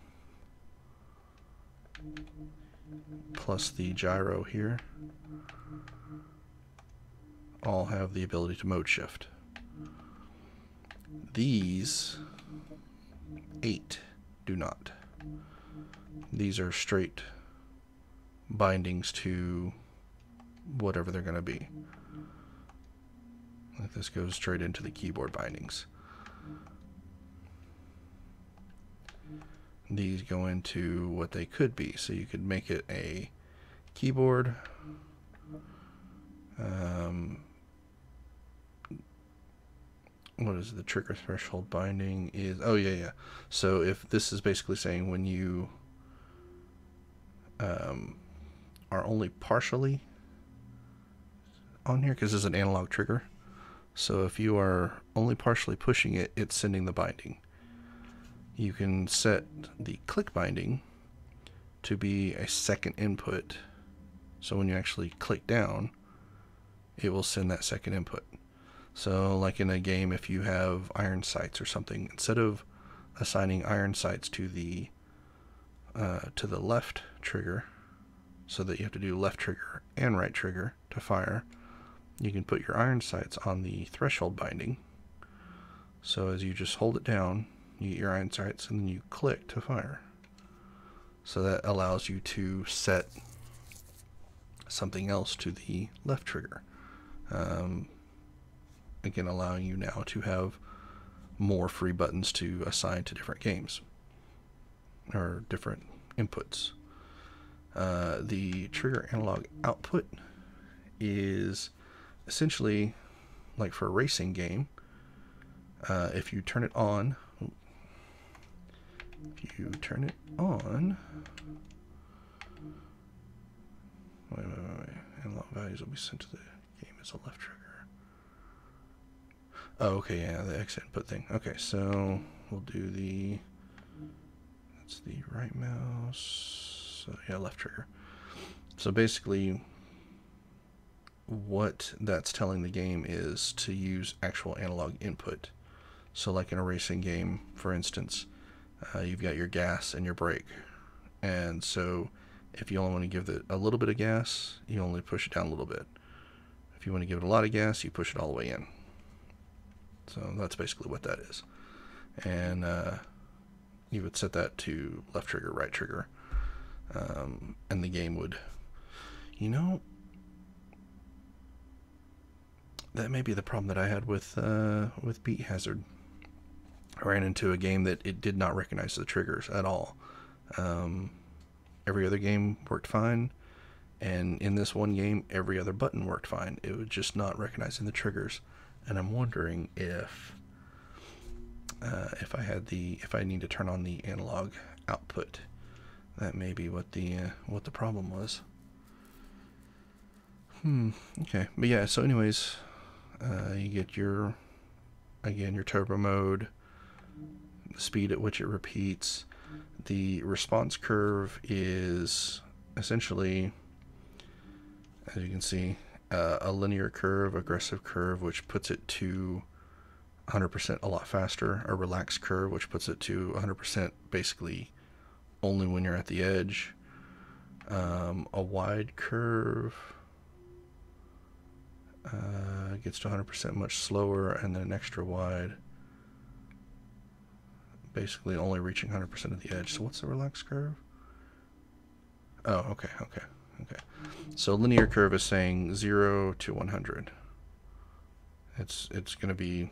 plus the gyro here, all have the ability to mode shift. These 8 do not. These are straight bindings to whatever they're going to be. Like this goes straight into the keyboard bindings. these go into what they could be. So you could make it a keyboard. What is the trigger threshold binding is, oh yeah. So if this is basically saying when you are only partially on here, because this is an analog trigger, so if you are only partially pushing it, it's sending the binding. You can set the click binding to be a second input, so when you actually click down, it will send that second input. So like in a game, if you have iron sights or something, instead of assigning iron sights to the left trigger, so that you have to do left trigger and right trigger to fire, you can put your iron sights on the threshold binding. So as you just hold it down, you get your iron sights, and then you click to fire. So that allows you to set something else to the left trigger. Again, allowing you now to have more free buttons to assign to different games or different inputs. The trigger analog output is essentially like for a racing game. If you turn it on, wait, analog values will be sent to the game as a left trigger. Oh, okay, yeah, the X input thing. Okay, so we'll do that's the right mouse. So yeah, left trigger. So basically, what that's telling the game is to use actual analog input. So like in a racing game, for instance, you've got your gas and your brake. And so if you only want to give it a little bit of gas, you only push it down a little bit. If you want to give it a lot of gas, you push it all the way in. So that's basically what that is. And you would set that to left trigger, right trigger. And the game would, that may be the problem that I had with Beat Hazard. I ran into a game that it did not recognize the triggers at all. Every other game worked fine, and in this one game, every other button worked fine. It was just not recognizing the triggers. And I'm wondering if I need to turn on the analog output, that may be what the problem was. Okay, but yeah. So anyways, you get your turbo mode, the speed at which it repeats. The response curve is essentially, as you can see, a linear curve, aggressive curve, which puts it to 100% a lot faster, a relaxed curve, which puts it to 100% basically only when you're at the edge, a wide curve gets to 100% much slower, and then an extra wide, basically only reaching 100% of the edge. So what's the relaxed curve? Oh, okay. So linear curve is saying 0 to 100. It's going to be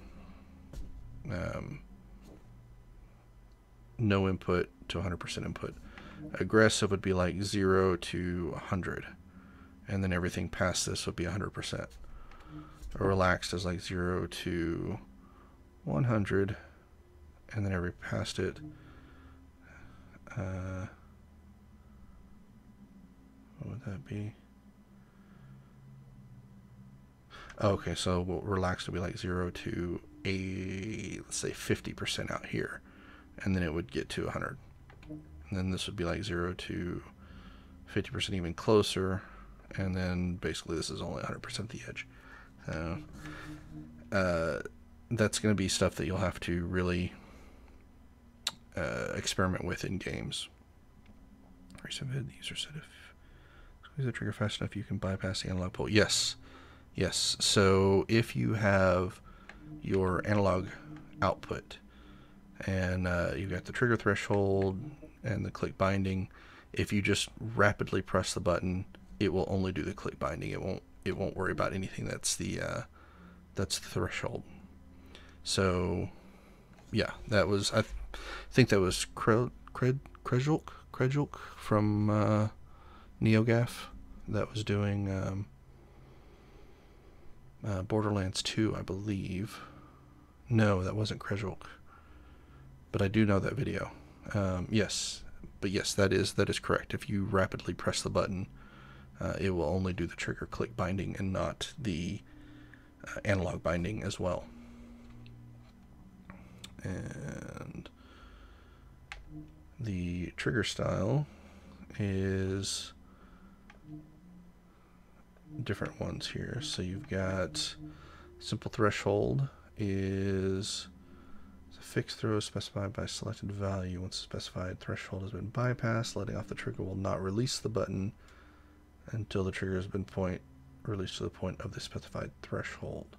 no input to 100% input. Aggressive would be like 0 to 100, and then everything past this would be 100%. Relaxed is like 0 to 100, and then every past it. What would that be? Okay, so relaxed would be like 0 to let's say 50% out here, and then it would get to 100. And then this would be like 0 to 50% even closer, and then basically this is only 100% of the edge. So that's going to be stuff that you'll have to really experiment with in games. The user said if squeeze the trigger fast enough, you can bypass the analog pull. Yes. So if you have your analog output and you've got the trigger threshold and the click binding, if you just rapidly press the button, it will only do the click binding. It won't worry about anything that's the threshold. So yeah, that was think that was Krejulk from NeoGAF that was doing Borderlands 2, I believe. No, that wasn't Krejulk, but I do know that video. Yes, but yes, that is correct. If you rapidly press the button, it will only do the trigger click binding and not the analog binding as well. And the trigger style is different ones here. So you've got simple threshold is a fixed throw specified by selected value. Once the specified threshold has been bypassed, letting off the trigger will not release the button until the trigger has been released to the point of the specified threshold.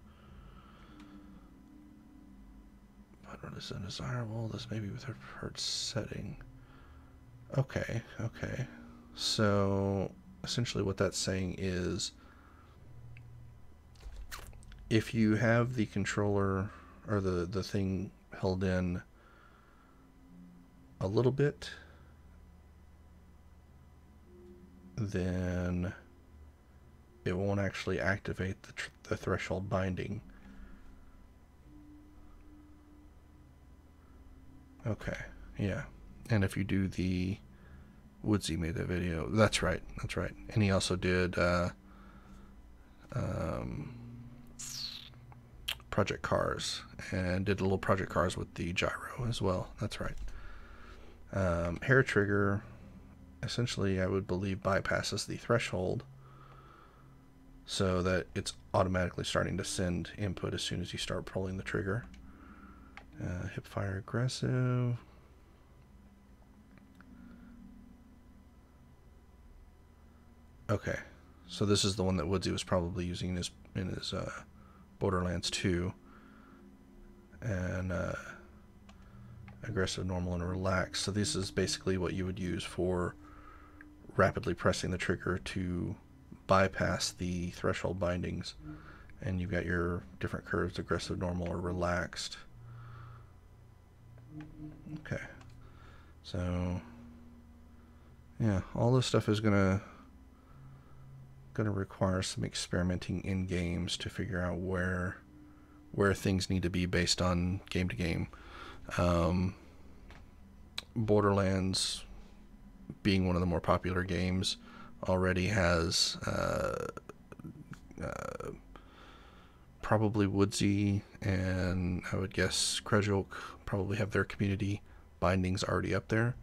But what is undesirable? This may be with a preferred setting. Okay. So essentially what that's saying is if you have the controller or the thing held in a little bit, then it won't actually activate the threshold binding. Okay, yeah. And if you do the Woodsy made that video. That's right. And he also did Project Cars and did a little Project Cars with the gyro as well. That's right. Hair trigger essentially, I would believe, bypasses the threshold so that it's automatically starting to send input as soon as you start pulling the trigger. Hip fire aggressive. Okay, so this is the one that Woodsy was probably using in his Borderlands 2. And aggressive, normal, and relaxed. So this is basically what you would use for rapidly pressing the trigger to bypass the threshold bindings. And you've got your different curves, aggressive, normal, or relaxed. Okay, so yeah, all this stuff is gonna require some experimenting in games to figure out where things need to be based on game to game. Borderlands, being one of the more popular games, already has probably Woodsy and I would guess Krejulk probably have their community bindings already up there,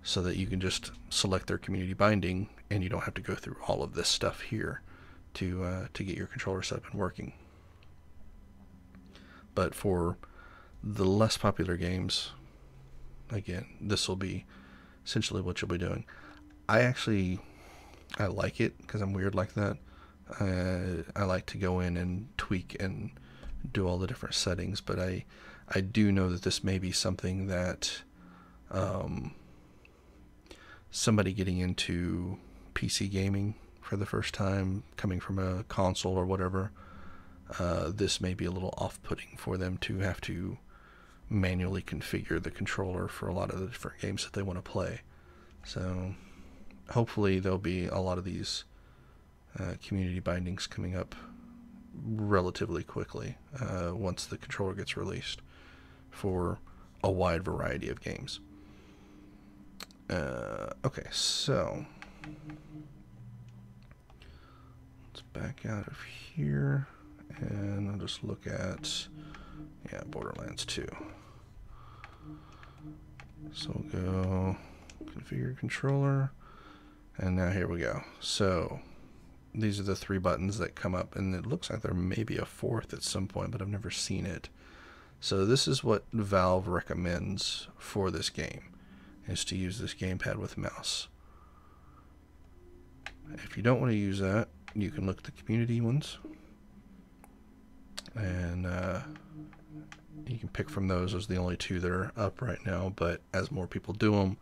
so that you can just select their community binding and you don't have to go through all of this stuff here to get your controller set up and working. But for the less popular games, again, this will be essentially what you'll be doing. I like it because I'm weird like that. I like to go in and tweak and do all the different settings, but I do know that this may be something that somebody getting into PC gaming for the first time, coming from a console or whatever, this may be a little off-putting for them to have to manually configure the controller for a lot of the different games that they want to play. So hopefully there'll be a lot of these community bindings coming up relatively quickly once the controller gets released for a wide variety of games. Okay, so let's back out of here and I'll just look at Borderlands 2. So we'll go configure controller, and now here we go. So these are the 3 buttons that come up, and it looks like there may be a 4th at some point, but I've never seen it. So this is what Valve recommends for this game, is to use this gamepad with mouse. If you don't want to use that, you can look at the community ones, and you can pick from those. Those are the only 2 that are up right now, but as more people do them,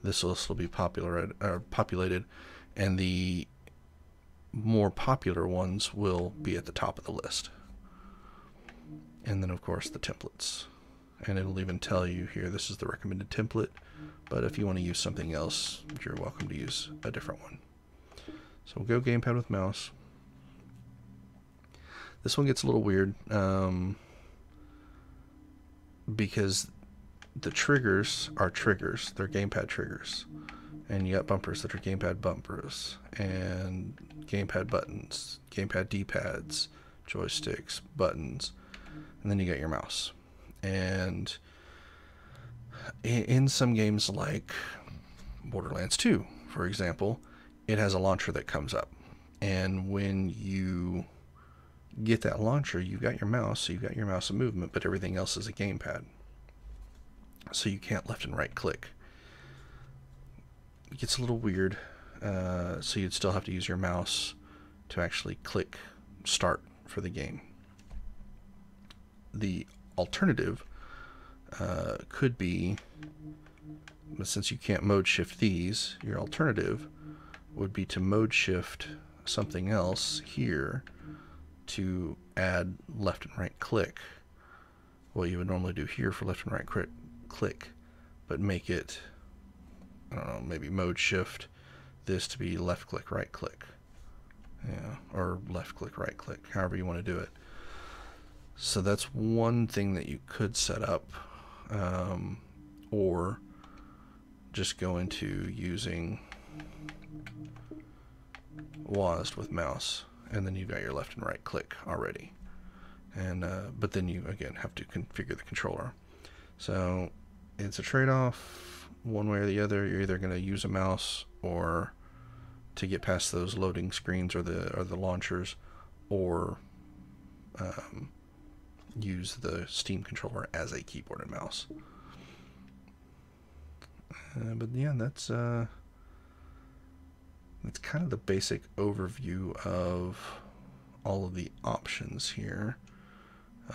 this list will be populated, and the more popular ones will be at the top of the list. And then of course the templates. and it'll even tell you here, this is the recommended template, but if you want to use something else, you're welcome to use a different one. So we'll go gamepad with mouse. This one gets a little weird because the triggers are triggers. They're gamepad triggers. And you got bumpers that are gamepad bumpers, and gamepad buttons, gamepad D-pads, joysticks, buttons, and then you got your mouse. And in some games like Borderlands 2, for example, it has a launcher that comes up. And when you get that launcher, you've got your mouse, so you've got your mouse and movement, but everything else is a gamepad. So you can't left and right click. It gets a little weird, so you'd still have to use your mouse to actually click start for the game. The alternative could be, but since you can't mode shift these, your alternative would be to mode shift something else here to add left and right click. What you would normally do here for left and right click, but make it, I don't know, maybe mode shift this to be left click, right click. Yeah, or left click, right click, however you want to do it. So that's one thing that you could set up, or just go into using WASD with mouse, and then you've got your left and right click already. And but then you again have to configure the controller. So it's a trade-off, one way or the other. You're either going to use a mouse or to get past those loading screens or the launchers, or use the Steam controller as a keyboard and mouse. But yeah, that's kind of the basic overview of all of the options here.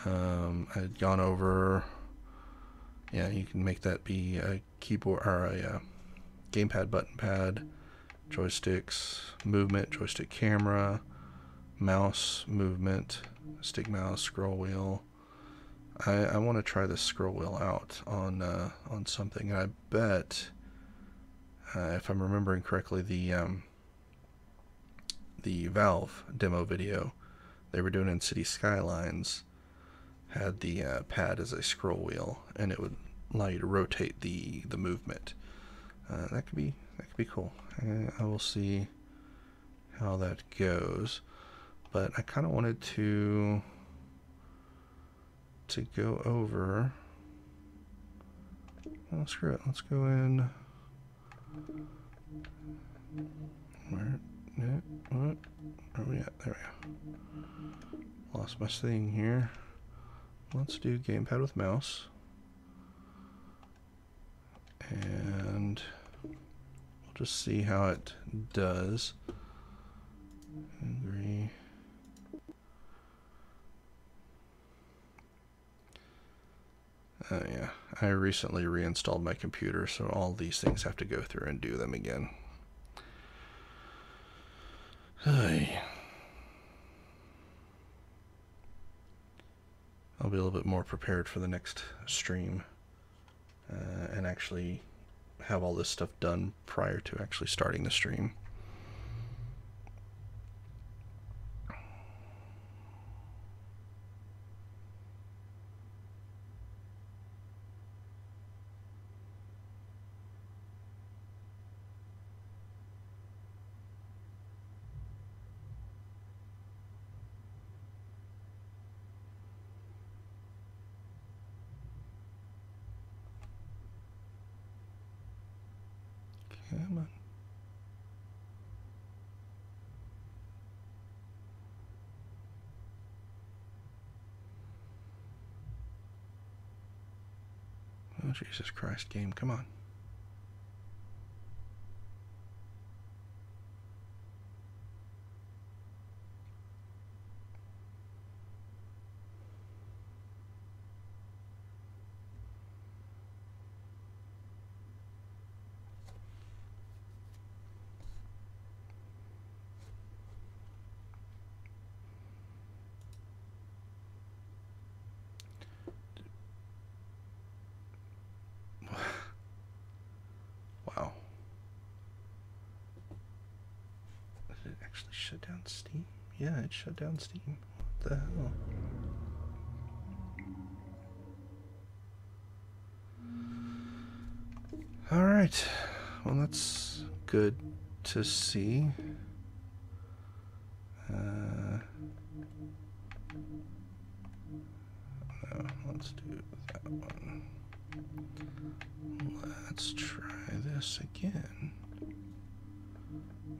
I had gone over, yeah, you can make that be a keyboard or a gamepad, button pad, joysticks, movement, joystick camera, mouse movement, stick mouse, scroll wheel. I want to try this scroll wheel out on something, and I bet, if I'm remembering correctly, the Valve demo video they were doing in City Skylines had the pad as a scroll wheel, and it would allow you to rotate the movement. That could be cool. I will see how that goes, but I kind of wanted to go over. Well, screw it. Let's go in. Where are we at? There we go. Lost my thing here. Let's do gamepad with mouse. And we'll just see how it does. Agree. Yeah, I recently reinstalled my computer, so all these things have to go through and do them again. Hey. I'll be a little bit more prepared for the next stream, and actually have all this stuff done prior to actually starting the stream. Come on. Oh, Jesus Christ, game, come on. shut down Steam? Yeah, it shut down Steam. What the hell? Alright. Well, that's good to see. No, let's do that one. Let's try this again.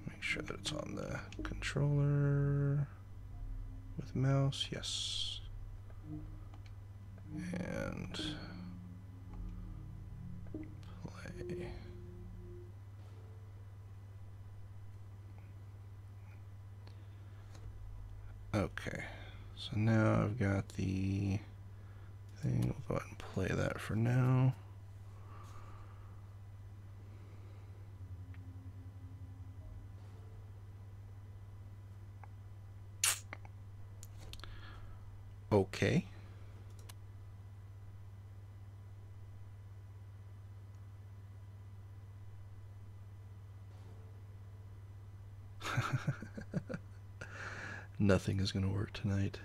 Make sure that it's on the controller with mouse. Yes. And play. Okay. So now I've got the thing. We'll go ahead and play that for now. Okay. Nothing is going to work tonight.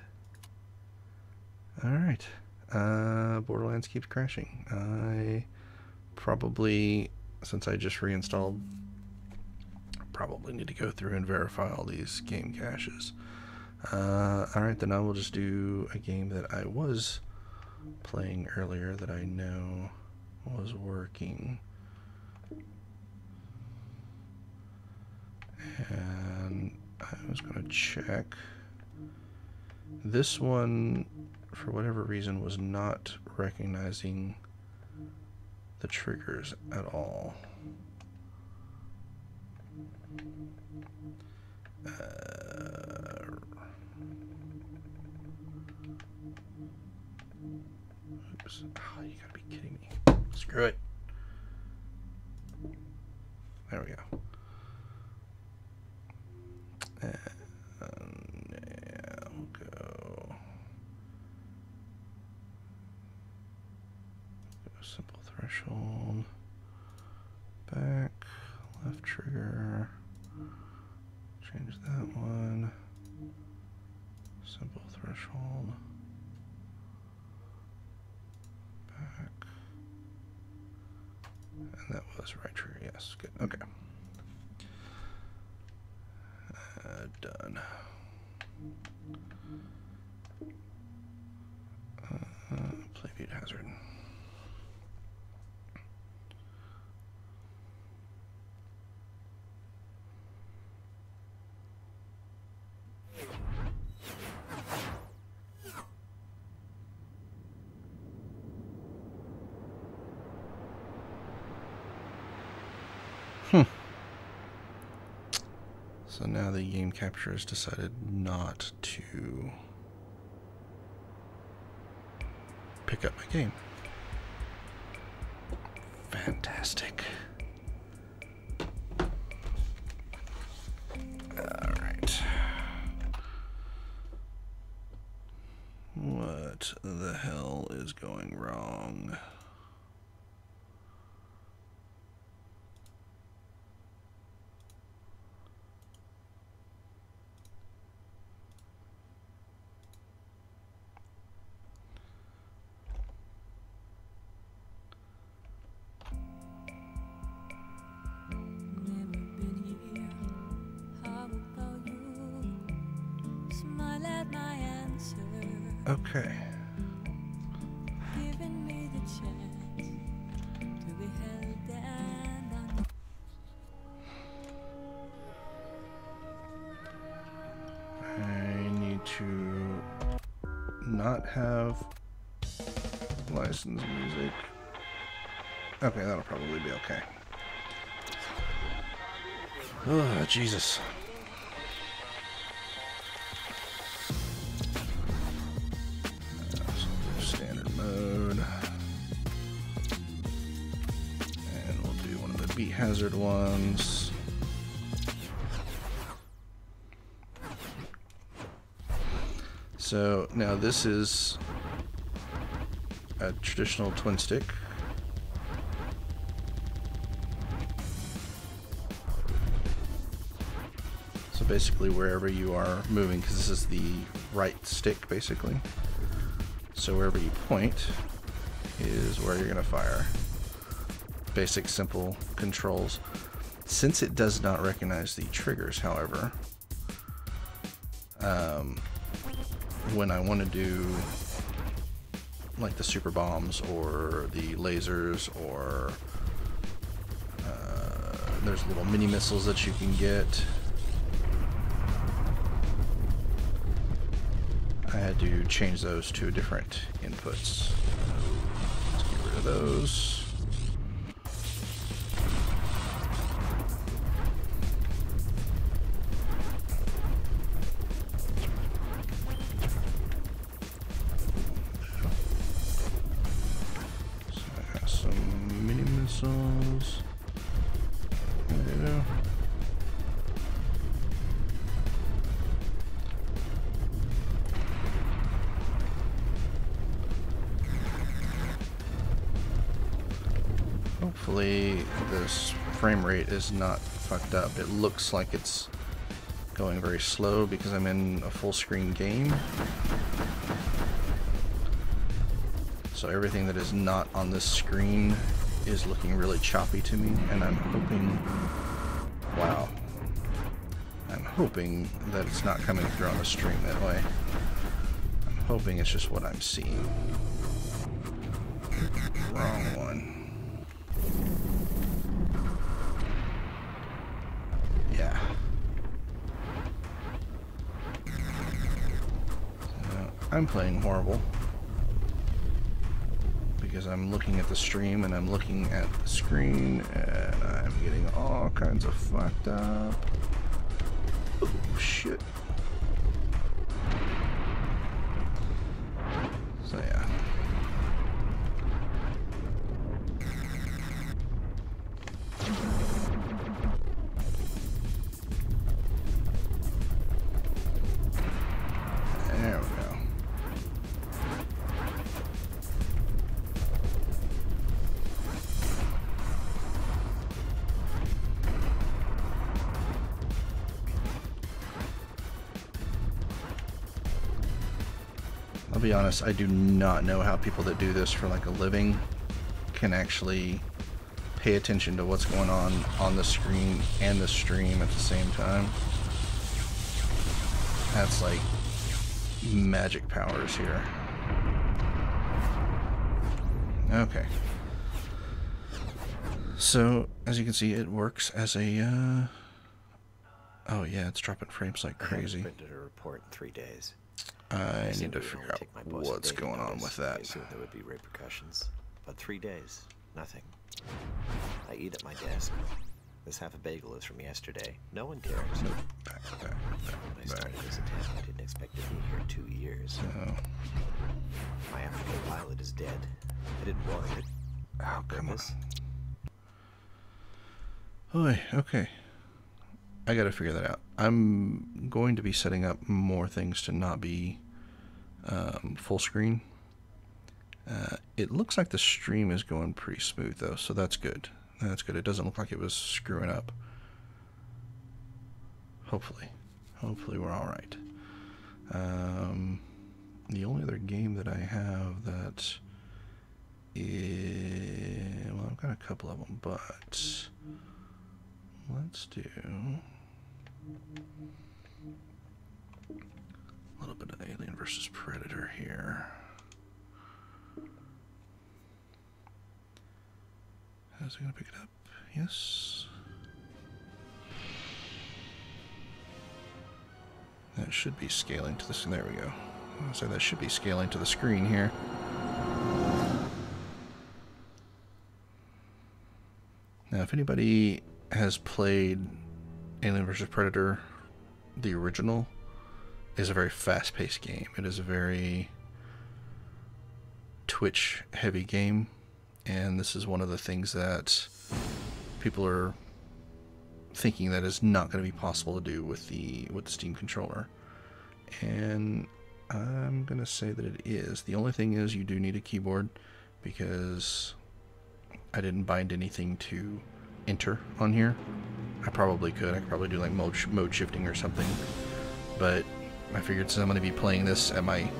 Alright. Borderlands keeps crashing. I probably, since I just reinstalled, probably need to go through and verify all these game caches. Alright, then I will just do a game that I was playing earlier that I know was working. And I was going to check. This one, for whatever reason, was not recognizing the triggers at all. Oops. Oh, you gotta be kidding me. Screw it. There we go. And yeah, we'll go simple threshold, back, left trigger, change that one, simple threshold, back, and that was right trigger, yes, good, okay. Done. Play view hazard. So now the game capture has decided not to pick up my game. Fantastic. Alright. What the hell is going wrong? Okay. I need to not have licensed music. Okay, that'll probably be okay. Oh, Jesus. Standard mode. And we'll do one of the beat hazard ones. So now this is a traditional twin stick. So basically wherever you are moving, because this is the right stick basically. So wherever you point is where you're going to fire. Basic, simple controls. Since it does not recognize the triggers, however, when I want to do like the super bombs or the lasers, or there's little mini missiles that you can get, I had to change those to different inputs. Let's get rid of those. So I got some mini missiles. There you go. Hopefully this frame rate is not fucked up. It looks like it's going very slow because I'm in a full screen game. So everything that is not on this screen is looking really choppy to me, and I'm hoping, wow, I'm hoping that it's not coming through on the stream that way. I'm hoping it's just what I'm seeing. Wrong one. Yeah. So I'm playing horrible because I'm looking at the stream and I'm looking at the screen and I'm getting all kinds of fucked up. Oh shit. So yeah. There we go. I'll be honest, I do not know how people that do this for like a living can actually pay attention to what's going on the screen and the stream at the same time. That's like magic powers here. Okay. So, as you can see, it works as a, oh yeah, it's dropping frames like crazy. I printed a report in 3 days. I need to figure out what's going on with that. I assumed there would be repercussions, but 3 days, nothing. I eat at my desk. This half a bagel is from yesterday. No one cares. Back. When I started as a temp, I didn't expect to be here 2 years. So, My African pilot is dead. I didn't want it. oh, come on. Oy, okay. I gotta figure that out. I'm going to be setting up more things to not be full screen. It looks like the stream is going pretty smooth though, so that's good. That's good. It doesn't look like it was screwing up. Hopefully we're all right. The only other game that I have that is, well, I've got a couple of them, but let's do a little bit of Alien versus Predator here. Is it going to pick it up? Yes. That should be scaling to this. There we go. So that should be scaling to the screen here. Now, if anybody has played Alien vs. Predator, the original, is a very fast-paced game. It is a very twitch-heavy game, and this is one of the things that people are thinking that is not going to be possible to do with the Steam controller. And I'm going to say that it is. The only thing is you do need a keyboard, because I didn't bind anything to enter on here. I probably could. I could probably do like mode shifting or something. But I figured since I'm going to be playing this at my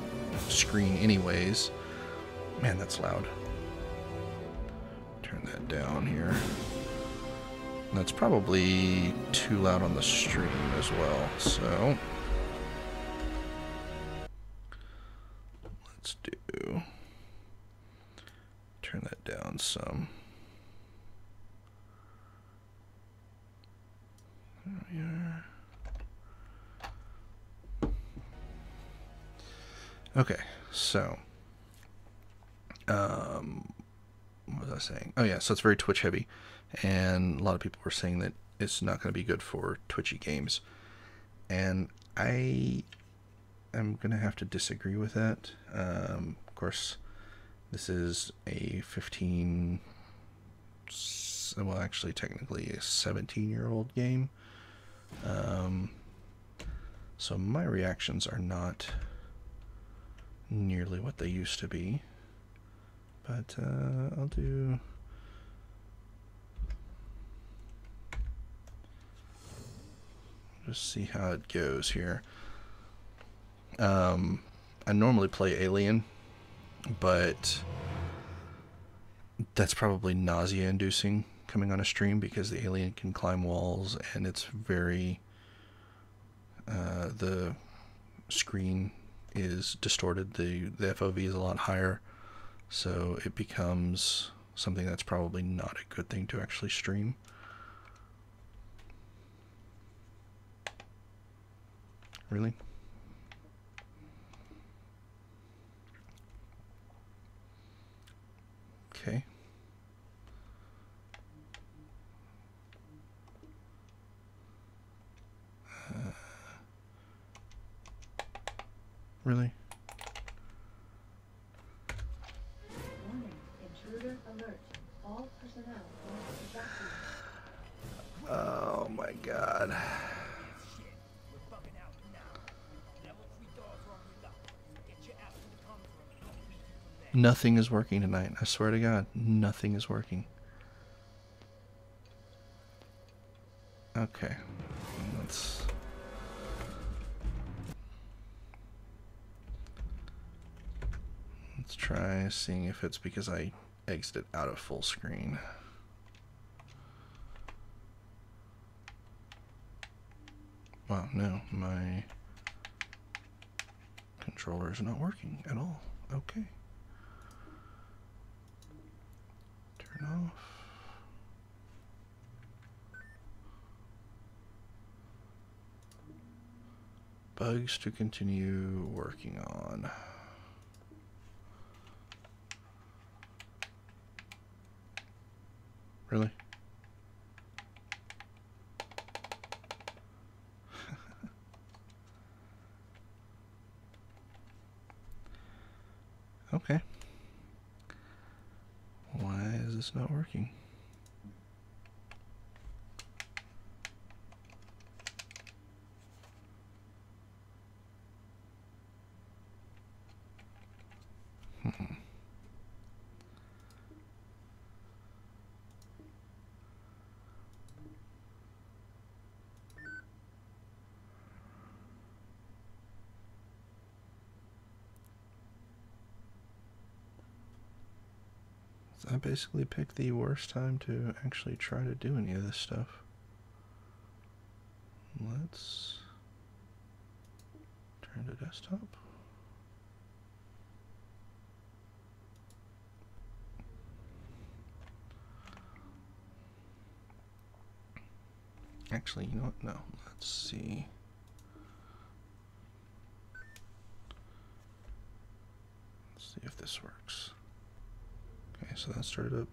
screen anyways. Man, that's loud. Turn that down here. That's probably too loud on the stream as well, so let's do, turn that down some. There we are. Okay, so what was I saying? Oh yeah, so it's very Twitch heavy, and a lot of people were saying that it's not going to be good for Twitchy games, and I am going to have to disagree with that. Of course, this is a 15, well actually technically a 17-year-old game, so my reactions are not nearly what they used to be. But I'll do... just see how it goes here. I normally play Alien, but that's probably nausea-inducing coming on a stream because the alien can climb walls and it's very... the screen is distorted. The FOV is a lot higher. So it becomes something that's probably not a good thing to actually stream. Really? Okay. Really? Oh my god. Nothing is working tonight. I swear to God, nothing is working. Okay. Let's... let's try seeing if it's because I exited out of full screen. Wow, no, my controller is not working at all. Okay. Turn off. Bugs to continue working on. Really? Okay. Why is this not working? I basically picked the worst time to actually try to do any of this stuff. Let's turn to desktop. Actually, you know what? No, let's see. Let's see if this works. Okay, so that started up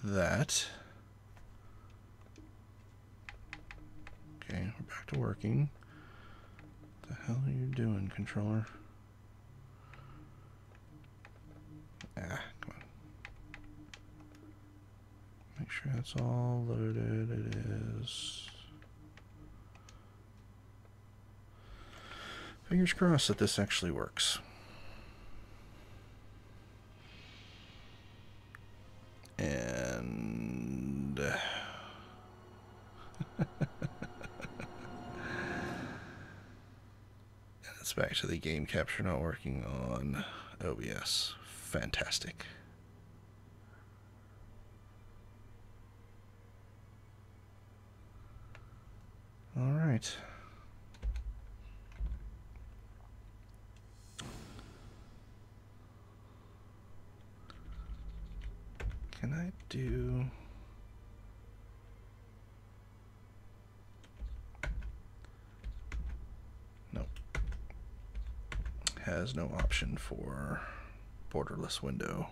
that. Okay, we're back to working. What the hell are you doing, controller? Ah, come on. Make sure that's all loaded. It is. Fingers crossed that this actually works. And It's back to the game capture not working on OBS. Fantastic. All right. Can I do... Nope. Has no option for borderless window.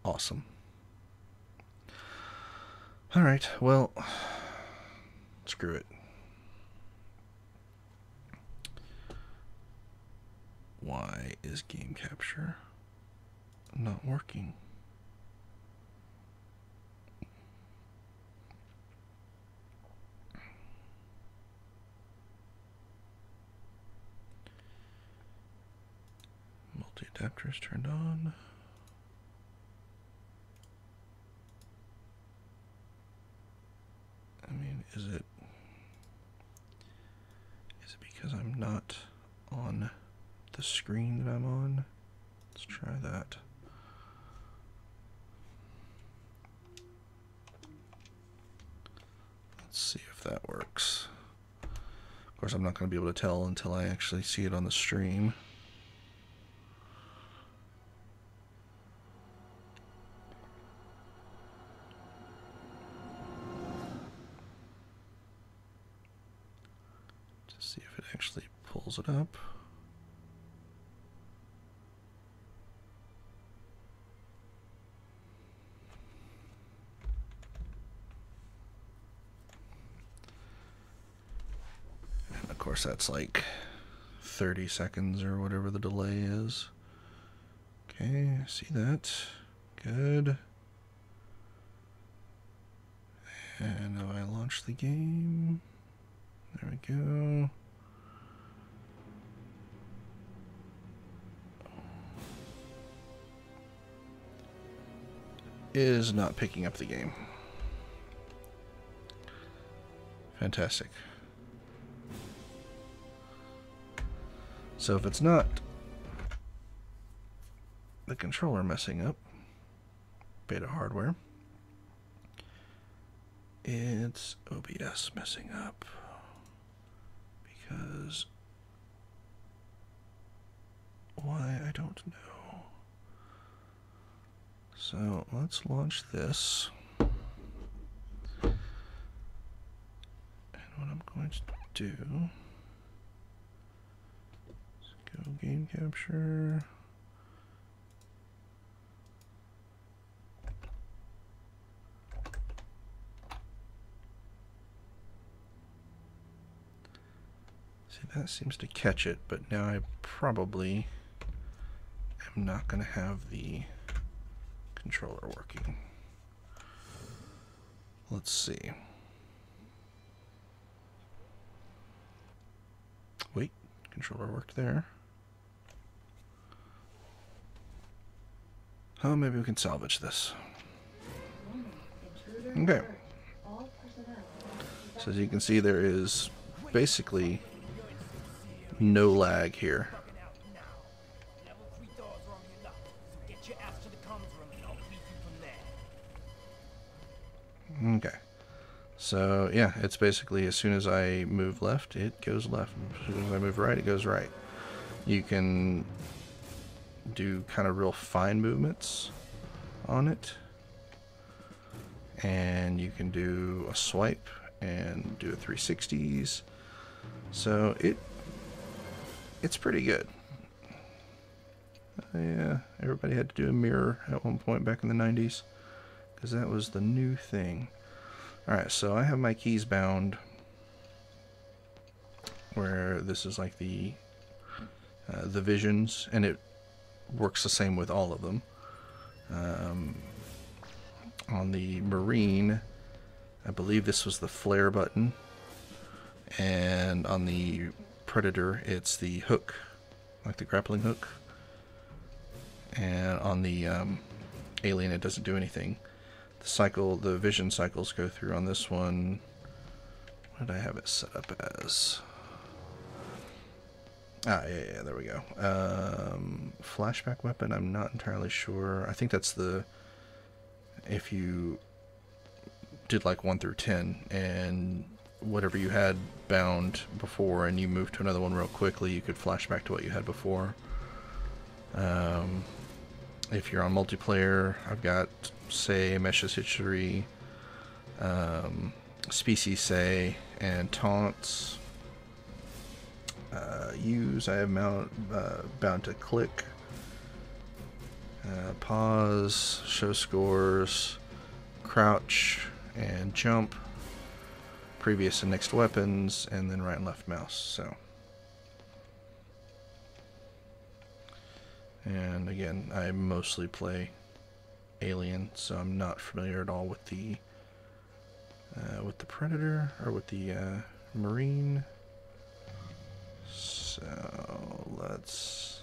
Awesome. All right, well, screw it. Why is game capture not working? Multi-adapter is turned on. I mean, is it because I'm not on the screen that I'm on? Let's try that. Let's see if that works. Of course, I'm not going to be able to tell until I actually see it on the stream. See if it actually pulls it up. And of course that's like 30 seconds or whatever the delay is. Okay, I see that. Good. And now I launch the game. There we go. Is not picking up the game. Fantastic. So if it's not the controller messing up, beta hardware, it's OBS messing up. Because why, I don't know. So let's launch this. And what I'm going to do is go game capture. That seems to catch it, but now I probably am not going to have the controller working. Let's see. Wait, controller worked there. Oh, maybe we can salvage this. Okay. So as you can see, there is basically no lag here. Okay. So yeah, it's basically as soon as I move left, it goes left. As soon as I move right, it goes right. You can do kind of real fine movements on it. And you can do a swipe and do a 360s. So it's pretty good. Yeah, everybody had to do a mirror at one point back in the 90s because that was the new thing. Alright, so I have my keys bound where this is like the visions, and it works the same with all of them. On the Marine, I believe this was the flare button, and on the Predator, it's the hook, like the grappling hook. And on the Alien, it doesn't do anything. The vision cycles go through on this one What did I have it set up as? Ah, yeah, there we go. Flashback weapon, I'm not entirely sure. I think that's the, if you did like 1 through 10, and whatever you had bound before, and you moved to another one real quickly, you could flash back to what you had before. If you're on multiplayer, I've got Say, Mesh's History, Species Say, and Taunts. Use, I have bound to click, pause, show scores, crouch, and jump, previous and next weapons, and then right and left mouse. So, and again, I mostly play Alien, so I'm not familiar at all with the Predator or with the Marine. So let's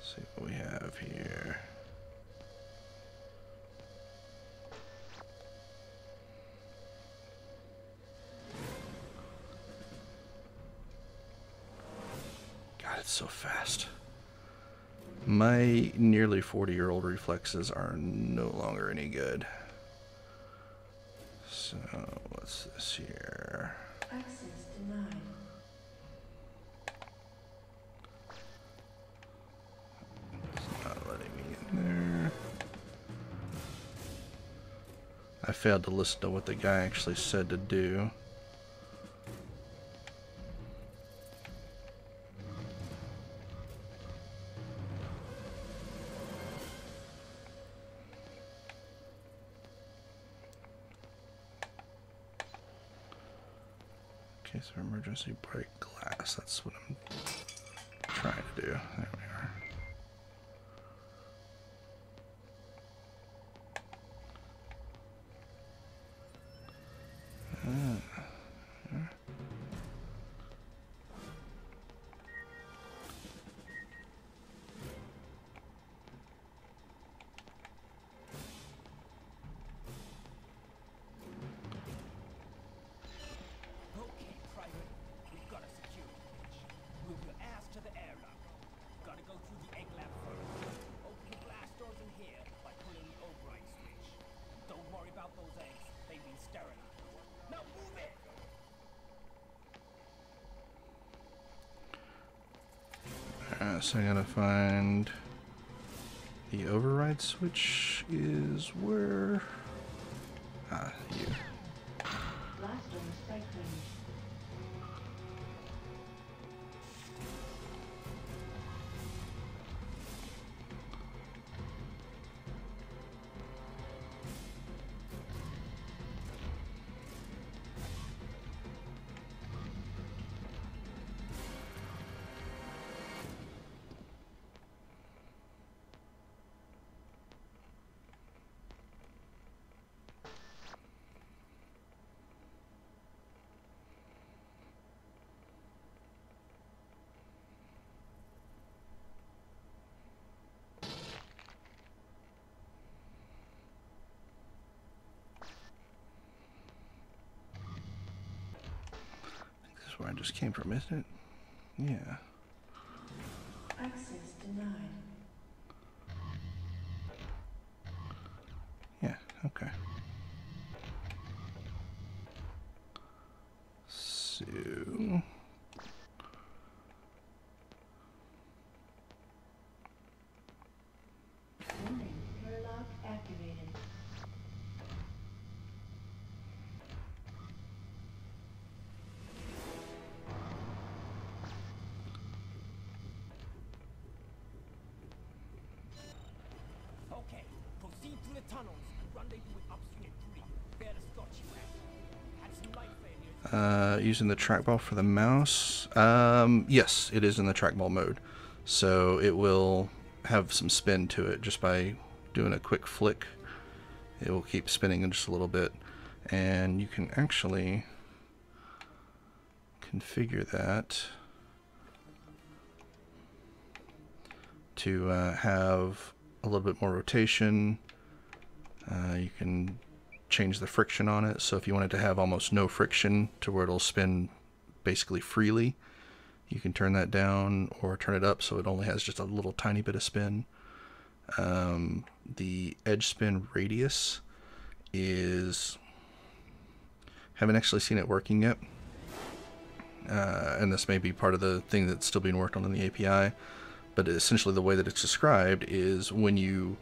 see what we have here. God, it's so fast. My nearly 40-year-old reflexes are no longer any good. So what's this here? Access denied. Not letting me in there. I failed to listen to what the guy actually said to do. Case of emergency, break glass. That's what I'm trying to do. There we are. So I gotta find the override switch is where... Ah, you. Blast on strike range. This is where I just came from, isn't it? Yeah. Access denied. Yeah, okay. So... Warning, airlock activated. Okay, proceed to the tunnels. Rendezvous with upstream at 3. There to start you at. Had some light failures. using the trackball for the mouse. Yes, it is in the trackball mode. So it will have some spin to it just by doing a quick flick. It will keep spinning in just a little bit. And you can actually configure that to have a little bit more rotation. You can change the friction on it. So if you want it to have almost no friction to where it'll spin basically freely, you can turn that down or turn it up so it only has just a little tiny bit of spin. The edge spin radius is, haven't actually seen it working yet. And this may be part of the thing that's still being worked on in the API, but essentially the way that it's described is when you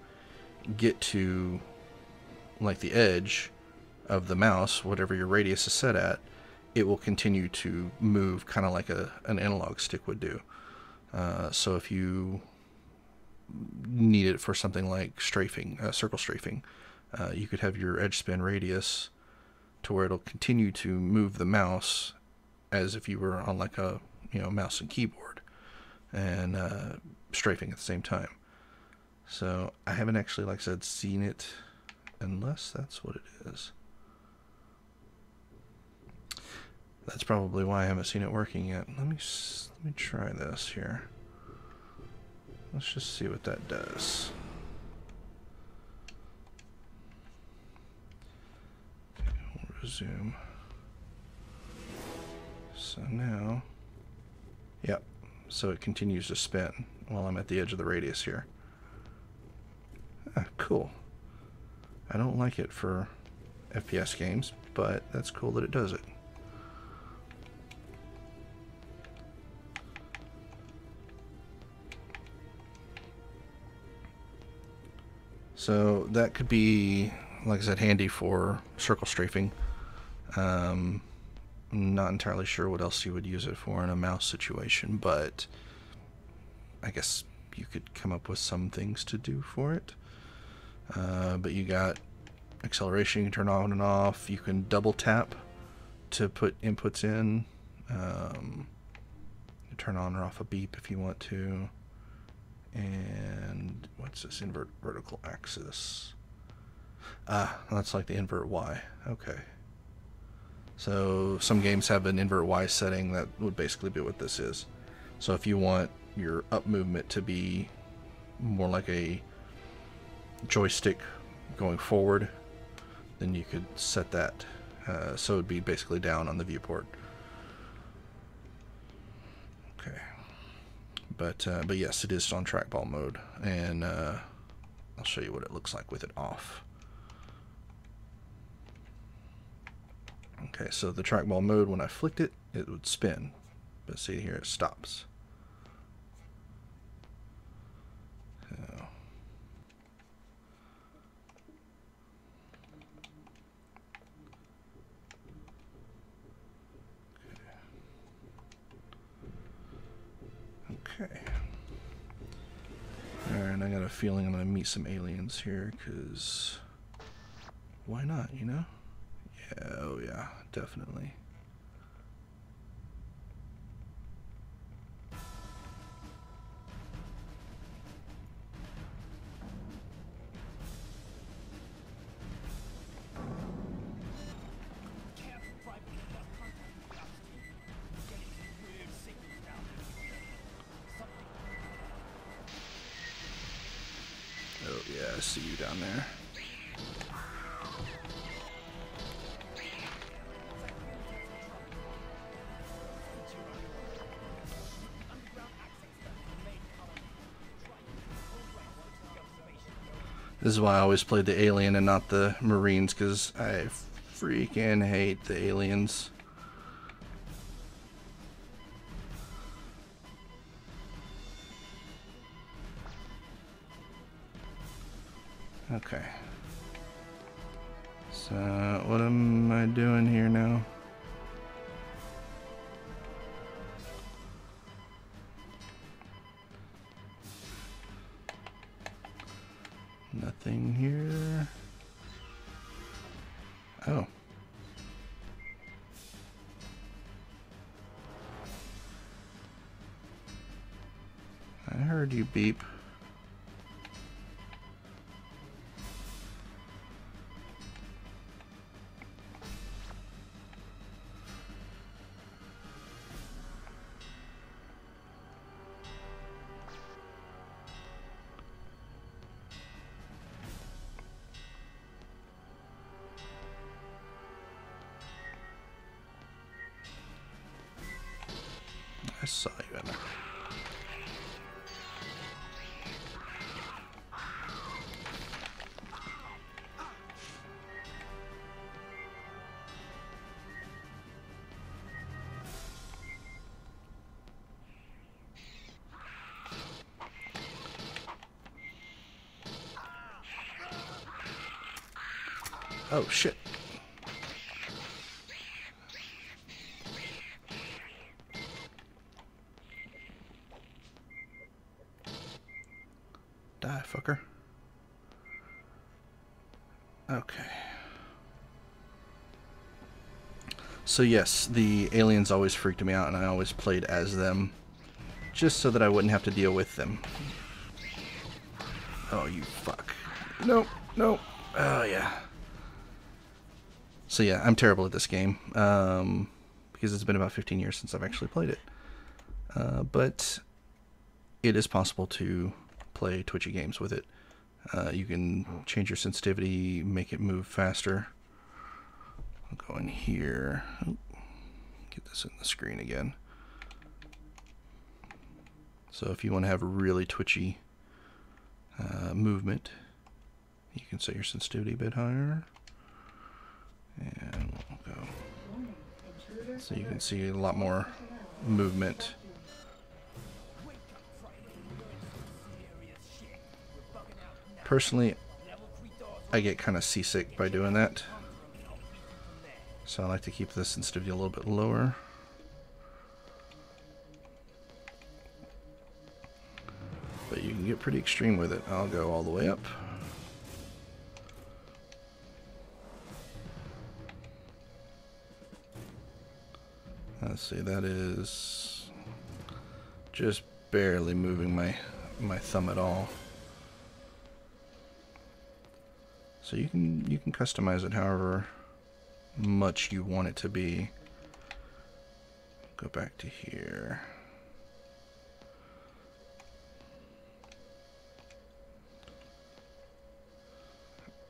get to like the edge of the mouse, whatever your radius is set at, it will continue to move kind of like an analog stick would do. So if you need it for something like strafing, circle strafing, you could have your edge spin radius to where it'll continue to move the mouse as if you were on like a mouse and keyboard, and strafing at the same time. So I haven't actually, like I said, seen it, unless that's what it is. That's probably why I haven't seen it working yet. Let me try this here. Let's just see what that does. Okay, we'll resume. So now, yep, so it continues to spin while I'm at the edge of the radius here. Ah, cool. I don't like it for FPS games, but that's cool that it does it. So that could be, like I said, handy for circle strafing. I'm not entirely sure what else you would use it for in a mouse situation, but I guess you could come up with some things to do for it. But you got acceleration, you can turn on and off. You can double tap to put inputs in. You turn on or off a beep if you want to. And what's this? Invert vertical axis. Ah, that's like the invert Y. Okay. So some games have an invert Y setting that would basically be what this is. So if you want your up movement to be more like a joystick going forward, then you could set that so it would be basically down on the viewport. Okay. But yes, it is on trackball mode, and I'll show you what it looks like with it off. Okay, so the trackball mode, when I flicked it, it would spin, but see here it stops. So, okay. Alright, I got a feeling I'm going to meet some aliens here, because why not, you know? Yeah, oh yeah, definitely. Oh yeah, I see you down there. This is why I always played the alien and not the Marines, because I freaking hate the aliens. Okay. So, what am I doing here now? Nothing here. Oh. I heard you beep. saw you in there. Oh shit. Die, fucker. Okay. So yes, the aliens always freaked me out, and I always played as them, just so that I wouldn't have to deal with them. Oh, you fuck. Nope, nope. Oh, yeah. So yeah, I'm terrible at this game, because it's been about 15 years since I've actually played it. But it is possible to play twitchy games with it. You can change your sensitivity, make it move faster. I'll go in here. Get this in the screen again. So if you want to have really twitchy movement, you can set your sensitivity a bit higher. And we'll go. So you can see a lot more movement. Personally, I get kind of seasick by doing that. So I like to keep the sensitivity a little bit lower. But you can get pretty extreme with it. I'll go all the way up. Let's see, that is just barely moving my thumb at all. So you can customize it however much you want it to be. Go back to here.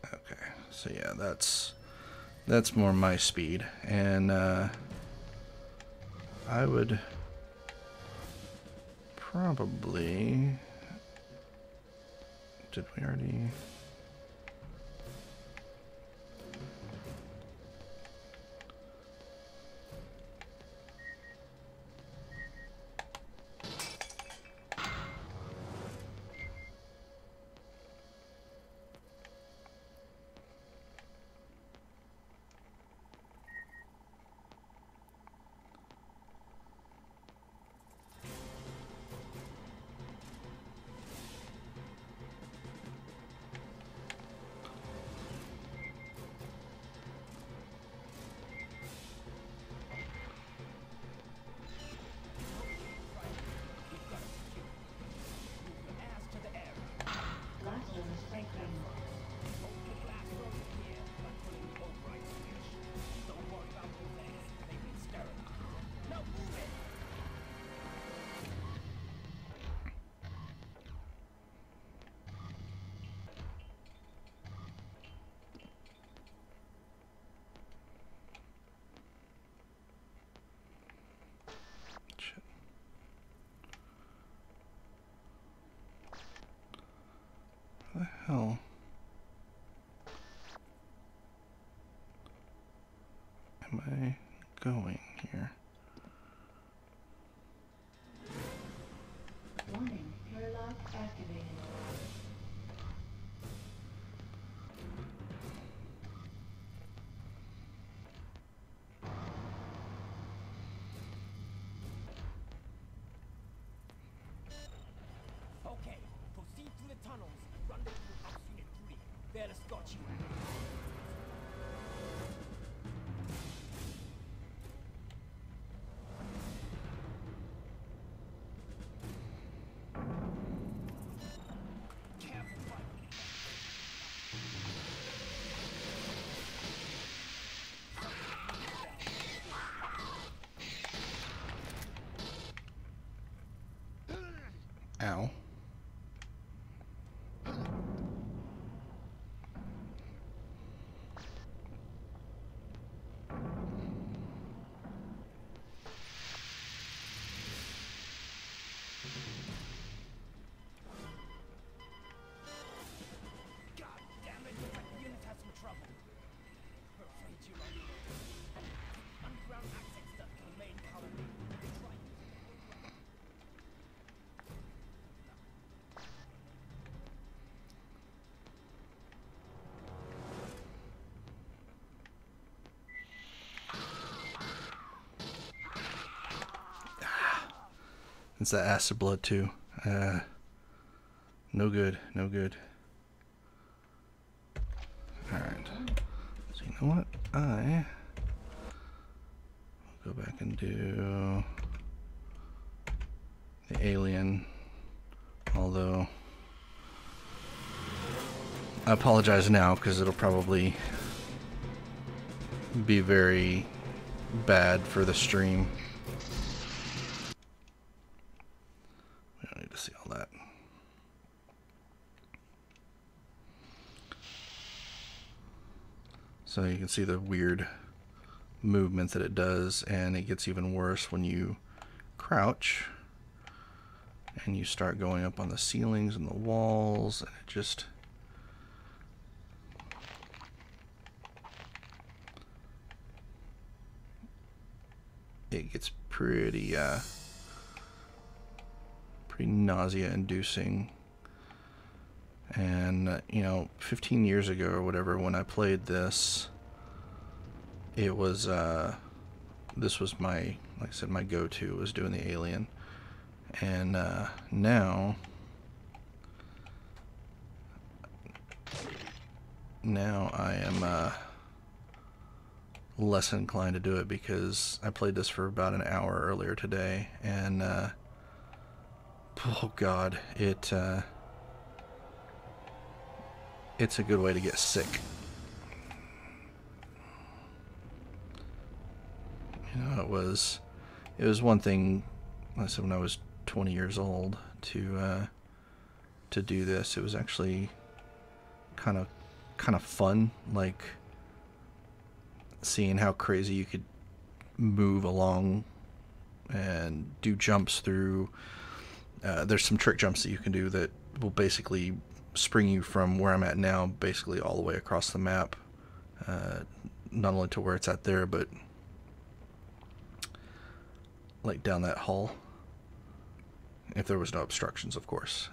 Okay, so yeah, that's more my speed, and I would probably, did we already? Where the hell am I going here? Warning, airlock activated. Okay, proceed through the tunnels and rendezvous with Ops Unit 3. There to start you at. Ow. It's that acid blood too. No good, no good. Alright. So you know what? I'll go back and do the alien. Although I apologize now because it'll probably be very bad for the stream. We don't need to see all that. So you can see the weird movement that it does, and it gets even worse when you crouch and you start going up on the ceilings and the walls, and it just gets pretty nausea inducing. And you know, 15 years ago or whatever, when I played this, it was this was my, like I said, my go-to was doing the alien. And now I am less inclined to do it because I played this for about an hour earlier today, and oh god, it's a good way to get sick. You know, it was one thing, like I said, when I was 20 years old to do this. It was actually kind of fun, like seeing how crazy you could move along and do jumps through. There's some trick jumps that you can do that will basically spring you from where I'm at now basically all the way across the map, not only to where it's at there, but like down that hall, if there was no obstructions, of course.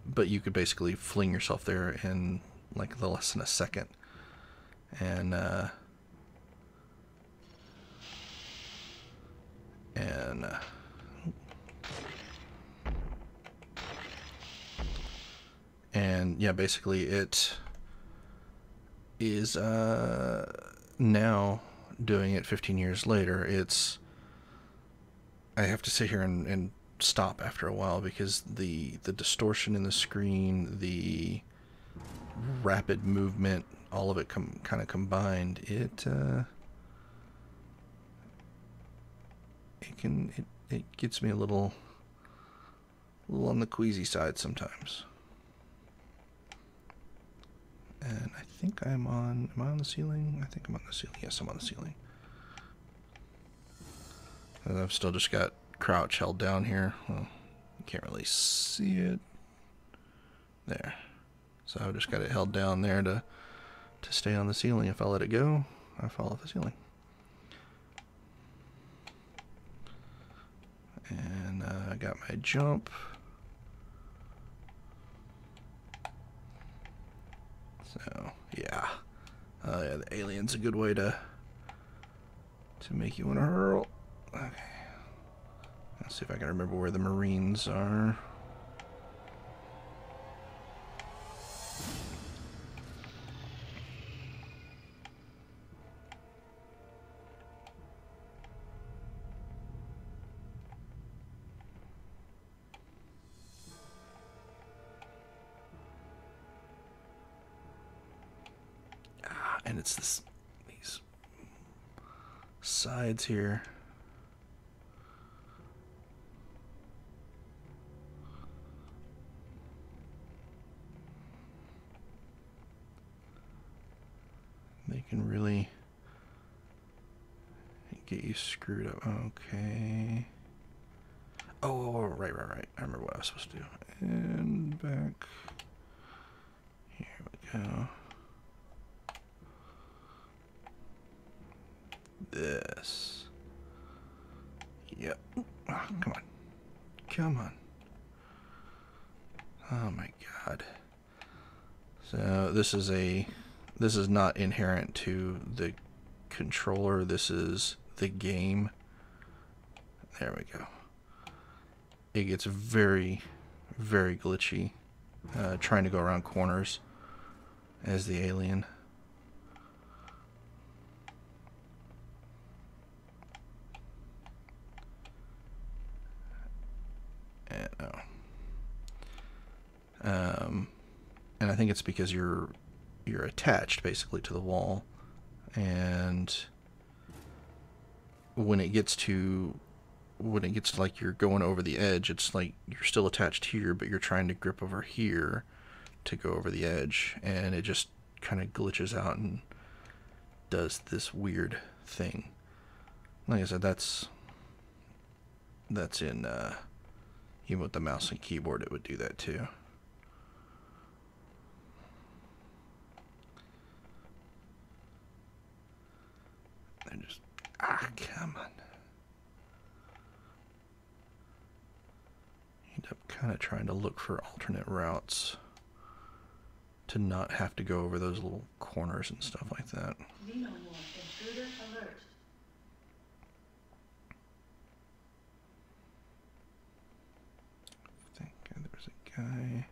But you could basically fling yourself there in like less than a second. And yeah, basically it is now doing it 15 years later. I have to sit here and stop after a while because the distortion in the screen, the rapid movement, all of it kind of combined, it gets me a little on the queasy side sometimes. And I think am I on the ceiling? I think I'm on the ceiling. Yes, I'm on the ceiling. And I've still just got crouch held down here. Well, you can't really see it. There. So I've just got it held down there to stay on the ceiling. If I let it go, I fall off the ceiling. And I got my jump. So yeah, yeah, the alien's a good way to make you want to hurl. Okay, let's see if I can remember where the Marines are. And it's these sides here. They can really get you screwed up. Okay. Oh, right. I remember what I was supposed to do. And back. Here we go. This. Yep. Oh, come on. Oh my god. So this is not inherent to the controller. This is the game. There we go. it gets very, very glitchy trying to go around corners as the alien. And I think it's because you're attached basically to the wall, and when it gets to like you're going over the edge, it's like you're still attached here, but you're trying to grip over here to go over the edge, and it just kind of glitches out and does this weird thing. Like I said, that's in even with the mouse and keyboard, it would do that too. And just come on. End up kind of trying to look for alternate routes to not have to go over those little corners and stuff like that. Xenomorph intruder alert. I think there's a guy.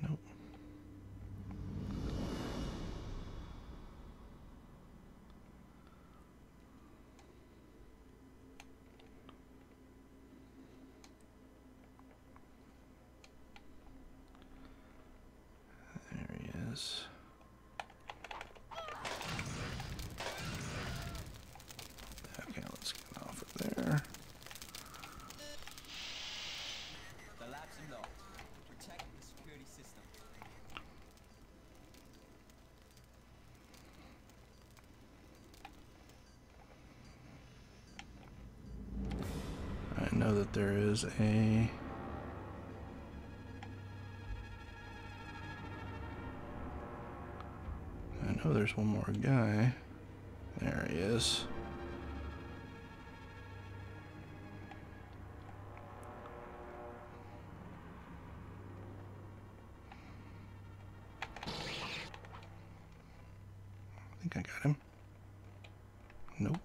Nope. There he is. Okay, let's get off of there. The labs are locked. Protect the security system. I know that there is a... I know there's one more guy. There he is. I think I got him. Nope.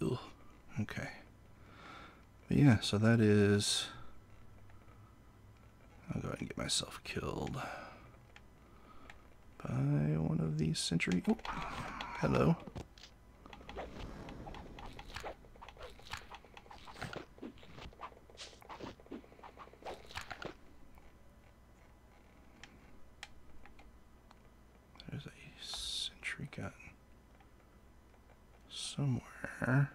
Ugh. Okay. But yeah, so that is... I'll go ahead and get myself killed by one of these sentry... Oh, hello. There's a sentry gun somewhere.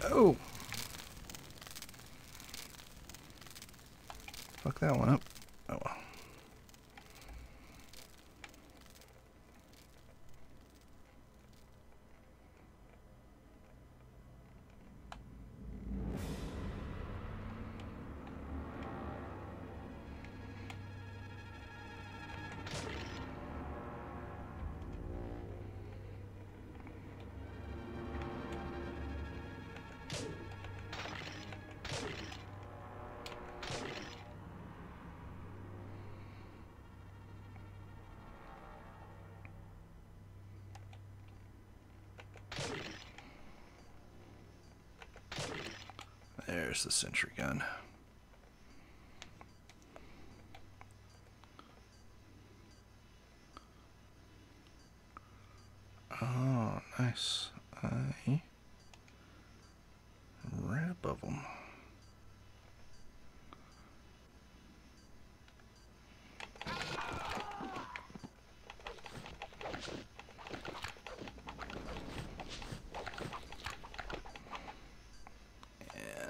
Oh! Fuck that one up. Oh well. There's the sentry gun. Oh, nice. Right above them.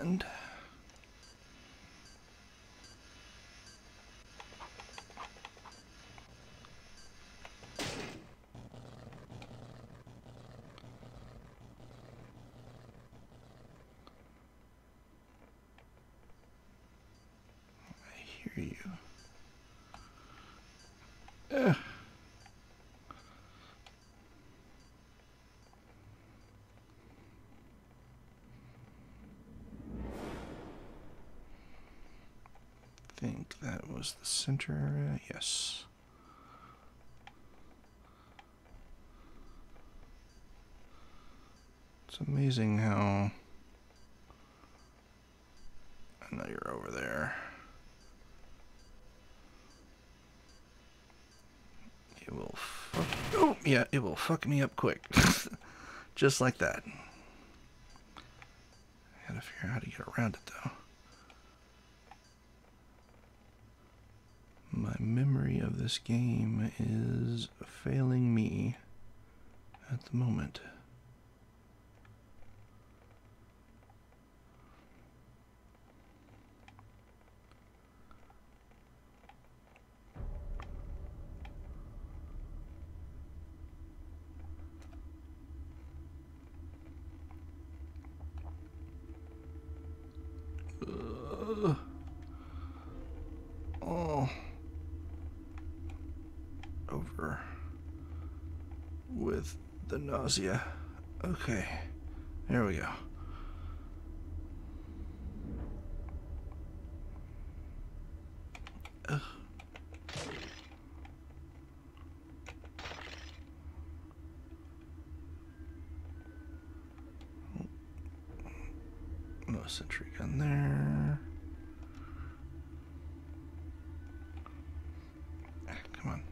And I hear you. I think that was the center area. Yes. It's amazing how I know you're over there. It will fuck. Oh, yeah, it will fuck me up quick. Just like that. I gotta figure out how to get around it, though. My memory of this game is failing me at the moment. Oh. Over with the nausea. Okay. There we go. Ugh. No sentry gun there. Come on.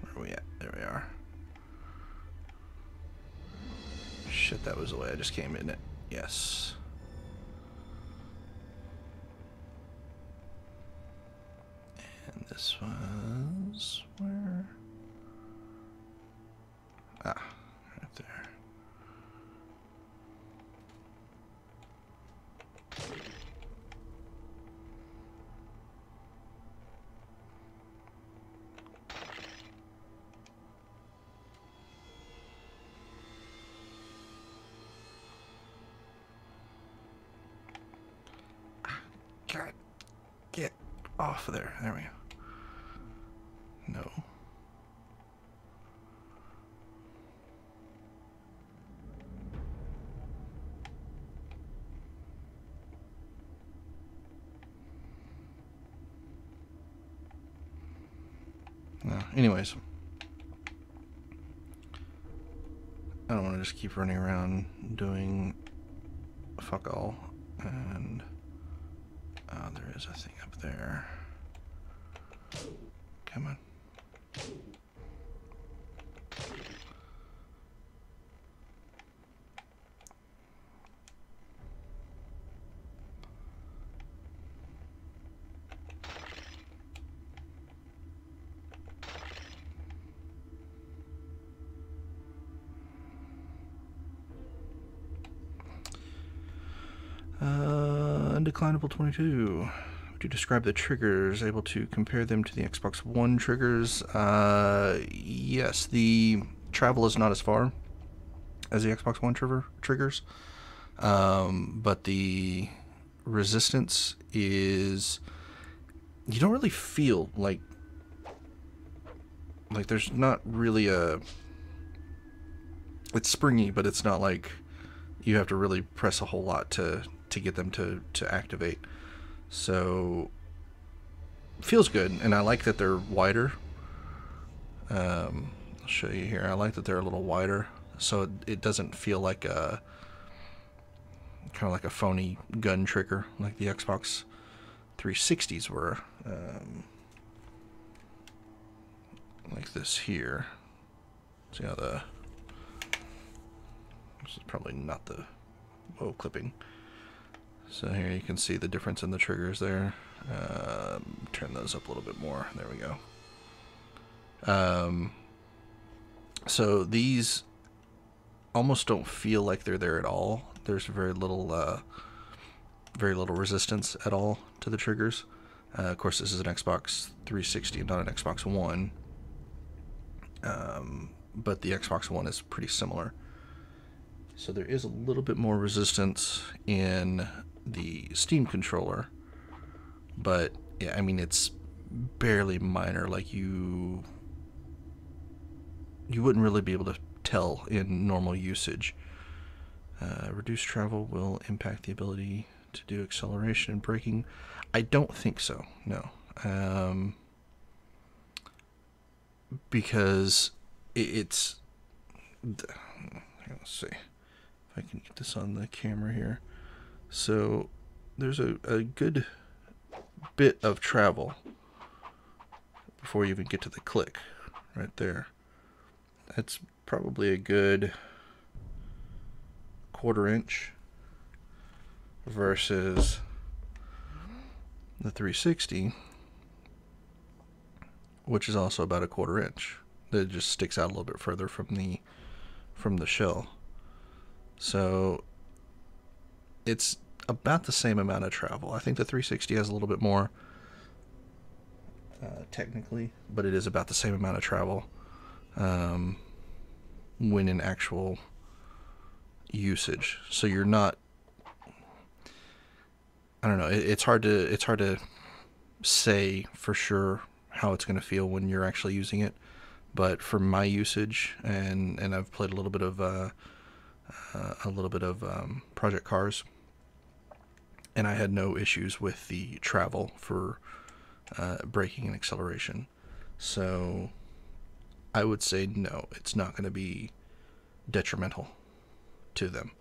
Where are we at? There we are. Shit, that was the way I just came in it. Yes. And this was where? Ah, right there. God, get off of there. There we go. No. No. Anyways. I don't want to just keep running around doing fuck all. And there is a thing up there. Come on. Undeclinable 22. To describe the triggers, able to compare them to the Xbox One triggers. Yes, the travel is not as far as the Xbox One triggers, but the resistance is, you don't really feel like there's not really a, it's springy, but it's not like you have to really press a whole lot to get them to activate. So feels good, and I like that they're wider. I'll show you here. I like that they're a little wider, so it doesn't feel like a kind of like a phony gun trigger like the Xbox 360s were. Like this here. See how this is probably not the clipping. So here you can see the difference in the triggers there. Turn those up a little bit more. There we go. So these almost don't feel like they're there at all. There's very little very little resistance at all to the triggers. Of course, this is an Xbox 360, not an Xbox One. But the Xbox One is pretty similar. So there is a little bit more resistance in the Steam controller. But, yeah, I mean, it's barely minor. Like, you wouldn't really be able to tell in normal usage. Reduced travel will impact the ability to do acceleration and braking. I don't think so, no. Because it's... Let's see if I can get this on the camera here. So there's a good bit of travel before you even get to the click right there. That's probably a good 1/4 inch versus the 360, which is also about a 1/4 inch. That just sticks out a little bit further from the shell. So it's about the same amount of travel. I think the 360 has a little bit more technically, but it is about the same amount of travel when in actual usage. So you're not, I don't know, it's hard to say for sure how it's going to feel when you're actually using it. But for my usage, and I've played a little bit of Project Cars, and I had no issues with the travel for braking and acceleration. So I would say no, it's not going to be detrimental to them.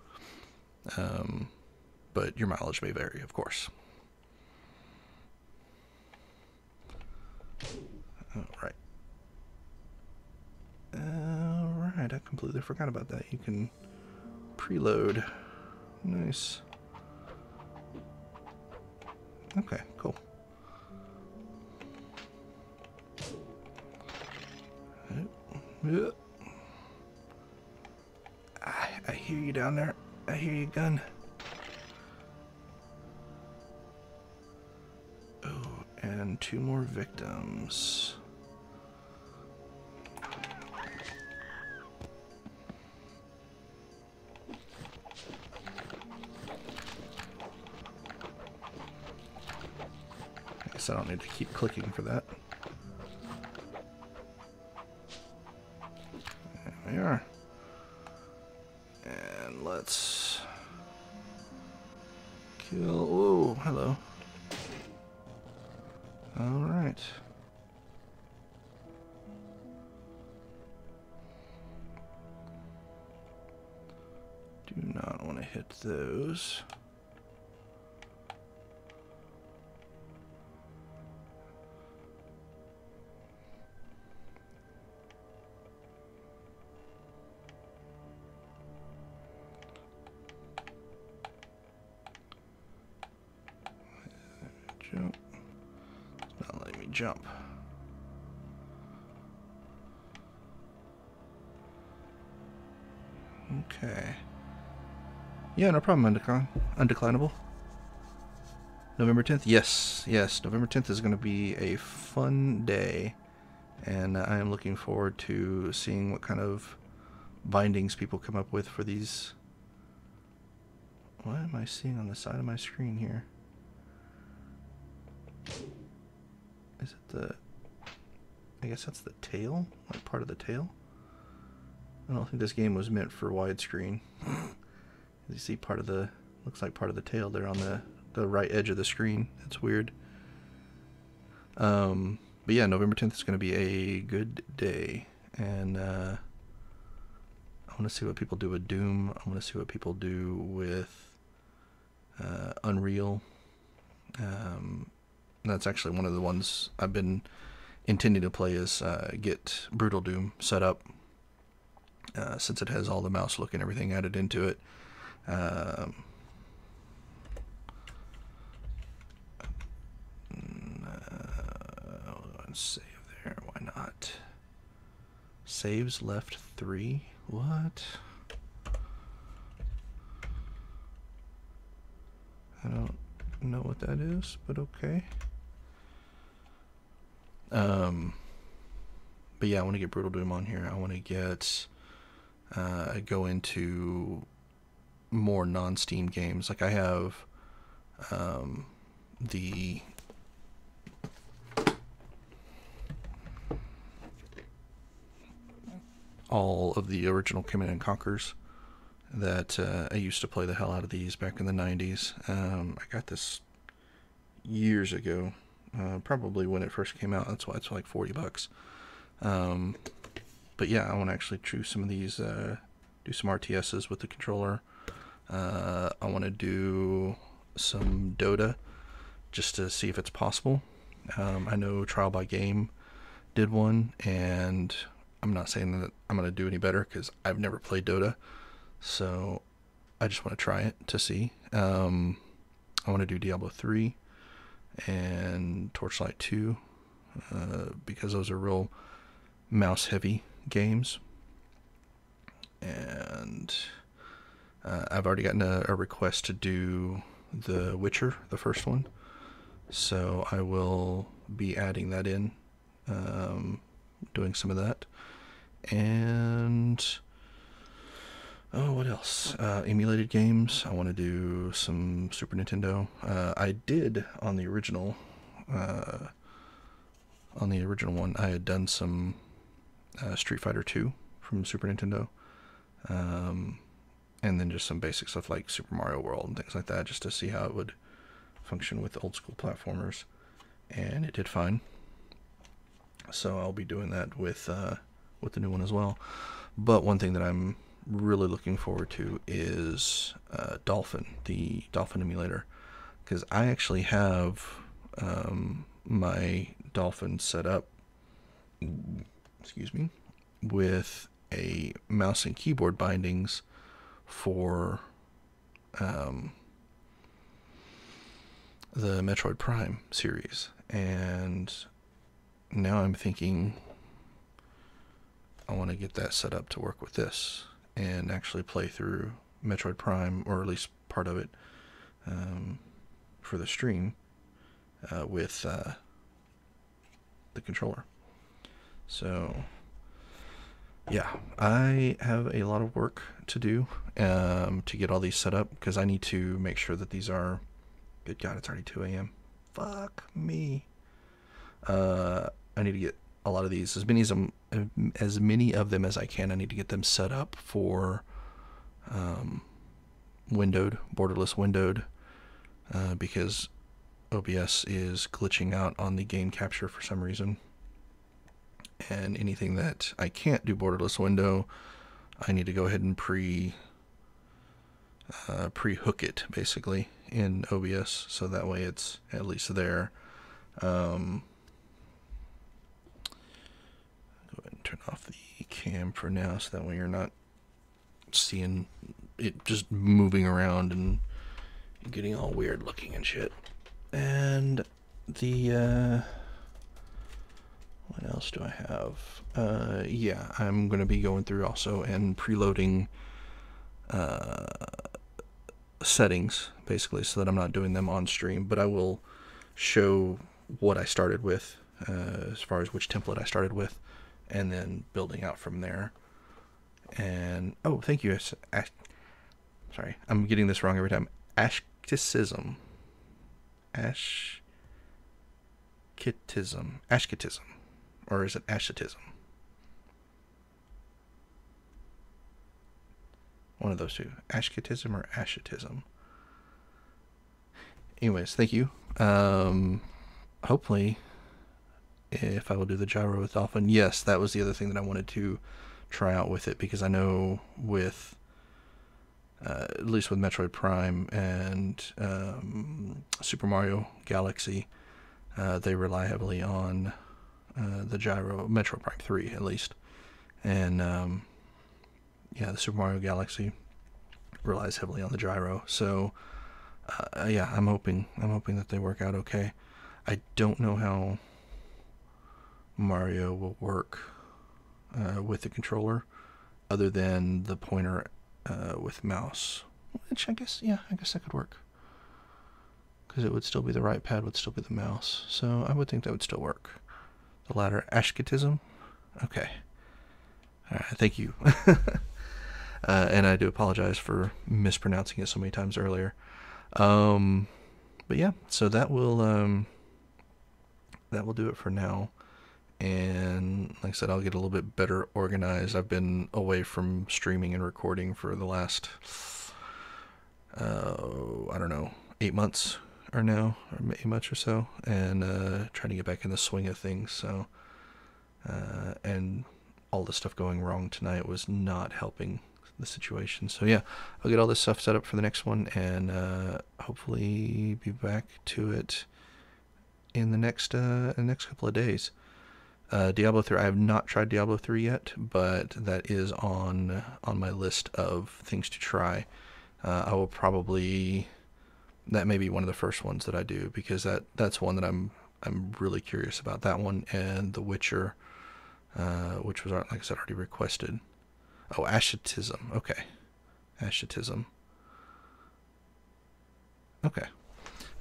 But your mileage may vary, of course. Alright, I completely forgot about that. You can preload. Nice. Okay, cool. I hear you down there. I hear you, gun. Oh, and 2 more victims. I guess I don't need to keep clicking for that. There we are. And let's kill. Whoa, hello. Alright. Do not want to hit those. Jump. It's not letting me jump. Okay. Yeah, no problem, Undeclinable. November 10th? Yes, yes. November 10th is going to be a fun day. And I am looking forward to seeing what kind of bindings people come up with for these. What am I seeing on the side of my screen here? Is it the... I guess that's the tail? Like part of the tail? I don't think this game was meant for widescreen. You see part of the... looks like part of the tail there on the right edge of the screen. That's weird. But yeah, November 10th is going to be a good day. And I want to see what people do with Doom. I want to see what people do with Unreal. That's actually one of the ones I've been intending to play is get Brutal Doom set up. Since it has all the mouse look and everything added into it. Save there, why not? Saves left 3? What? I don't know what that is, but okay. But yeah, I want to get Brutal Doom on here. I want to get go into more non-Steam games. Like I have the all of the original Command and Conquers that I used to play the hell out of these back in the 90s. I got this years ago, probably when it first came out. That's why it's like $40. But yeah, I want to actually choose some of these, do some RTSs with the controller. I want to do some Dota just to see if it's possible. I know Trial by Game did one, and I'm not saying that I'm going to do any better because I've never played Dota, so I just want to try it to see. I want to do Diablo 3 and Torchlight 2 because those are real mouse-heavy games. And I've already gotten a request to do The Witcher, the first one, so I will be adding that in, doing some of that. And what else? Emulated games. I want to do some Super Nintendo. I did on the original one. I had done some Street Fighter 2 from Super Nintendo, and then just some basic stuff like Super Mario World and things like that, just to see how it would function with old school platformers, and it did fine. So I'll be doing that with the new one as well. But one thing that I'm really looking forward to is Dolphin, the Dolphin emulator, because I actually have my Dolphin set up, excuse me, with a mouse and keyboard bindings for the Metroid Prime series, and now I'm thinking I want to get that set up to work with this and actually play through Metroid Prime, or at least part of it, for the stream with the controller. So yeah, I have a lot of work to do to get all these set up, because I need to make sure that these are, good God, it's already 2 a.m. Fuck me. I need to get a lot of these, as many of them as I can. I need to get them set up for borderless windowed, because OBS is glitching out on the game capture for some reason. And anything that I can't do borderless window, I need to go ahead and pre-hook it basically in OBS, so that way it's at least there. Go ahead and turn off the cam for now, so that way you're not seeing it just moving around and getting all weird looking and shit. And the what else do I have? Yeah, I'm going to be going through also and preloading settings, basically, so that I'm not doing them on stream, but I will show what I started with, as far as which template I started with, and then building out from there. And, oh, thank you. Sorry, I'm getting this wrong every time. Ashketism. Ashketism. Or is it ascetism? One of those two. Ashketism or ascetism. Anyways, thank you. Hopefully, if I will do the gyro with Dolphin. Yes, that was the other thing that I wanted to try out with it, because I know with, at least with Metroid Prime and Super Mario Galaxy, they rely heavily on the gyro, Metroid Prime 3 at least, and yeah, the Super Mario Galaxy relies heavily on the gyro. So yeah, I'm hoping that they work out okay. I don't know how Mario will work with the controller, other than the pointer with mouse, which I guess that could work. because it would still be the right pad, would still be the mouse. So I would think that would still work. The latter, asceticism. Okay. All right, thank you. And I do apologize for mispronouncing it so many times earlier. But yeah, so that will do it for now. And like I said, I'll get a little bit better organized. I've been away from streaming and recording for the last, I don't know, 8 months or now, or 8 months or so, and trying to get back in the swing of things. So, and all the stuff going wrong tonight was not helping the situation. So yeah, I'll get all this stuff set up for the next one, and hopefully be back to it in the next couple of days. Diablo 3, I have not tried Diablo 3 yet, but that is on my list of things to try. I will probably, that may be one of the first ones that I do, because that's one that I'm really curious about. That one and The Witcher, which was, like I said, already requested. Oh, asceticism. Okay, asceticism. Okay.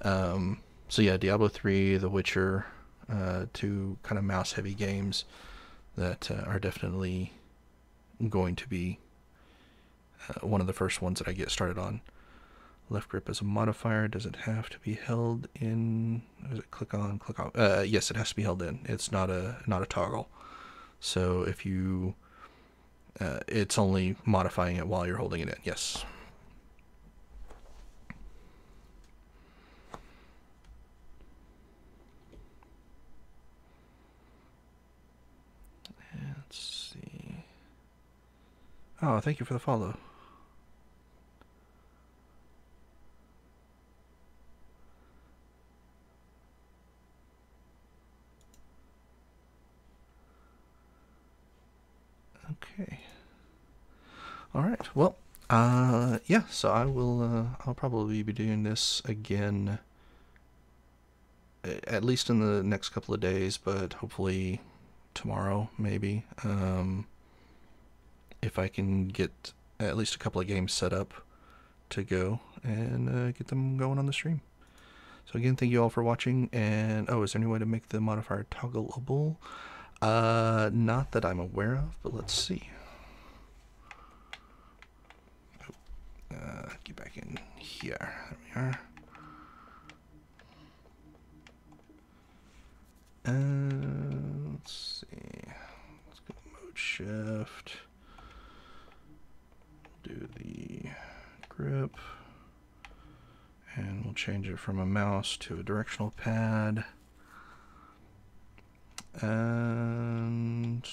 So yeah, Diablo 3, The Witcher, two kind of mouse-heavy games that are definitely going to be one of the first ones that I get started on. Left grip as a modifier. Does it have to be held in? Does it click on, click off? Yes, it has to be held in. It's not a toggle. So if you, it's only modifying it while you're holding it in. Yes. Let's see. Oh, thank you for the follow. Okay. All right. Well, yeah. So I will. I'll probably be doing this again, at least in the next couple of days, but hopefully tomorrow, maybe. If I can get at least a couple of games set up to go and get them going on the stream. So again, thank you all for watching. And oh, is there any way to make the modifier toggleable? Not that I'm aware of, but let's see. Get back in here. There we are. Let's see. Let's go mode shift. Do the grip. And we'll change it from a mouse to a directional pad. And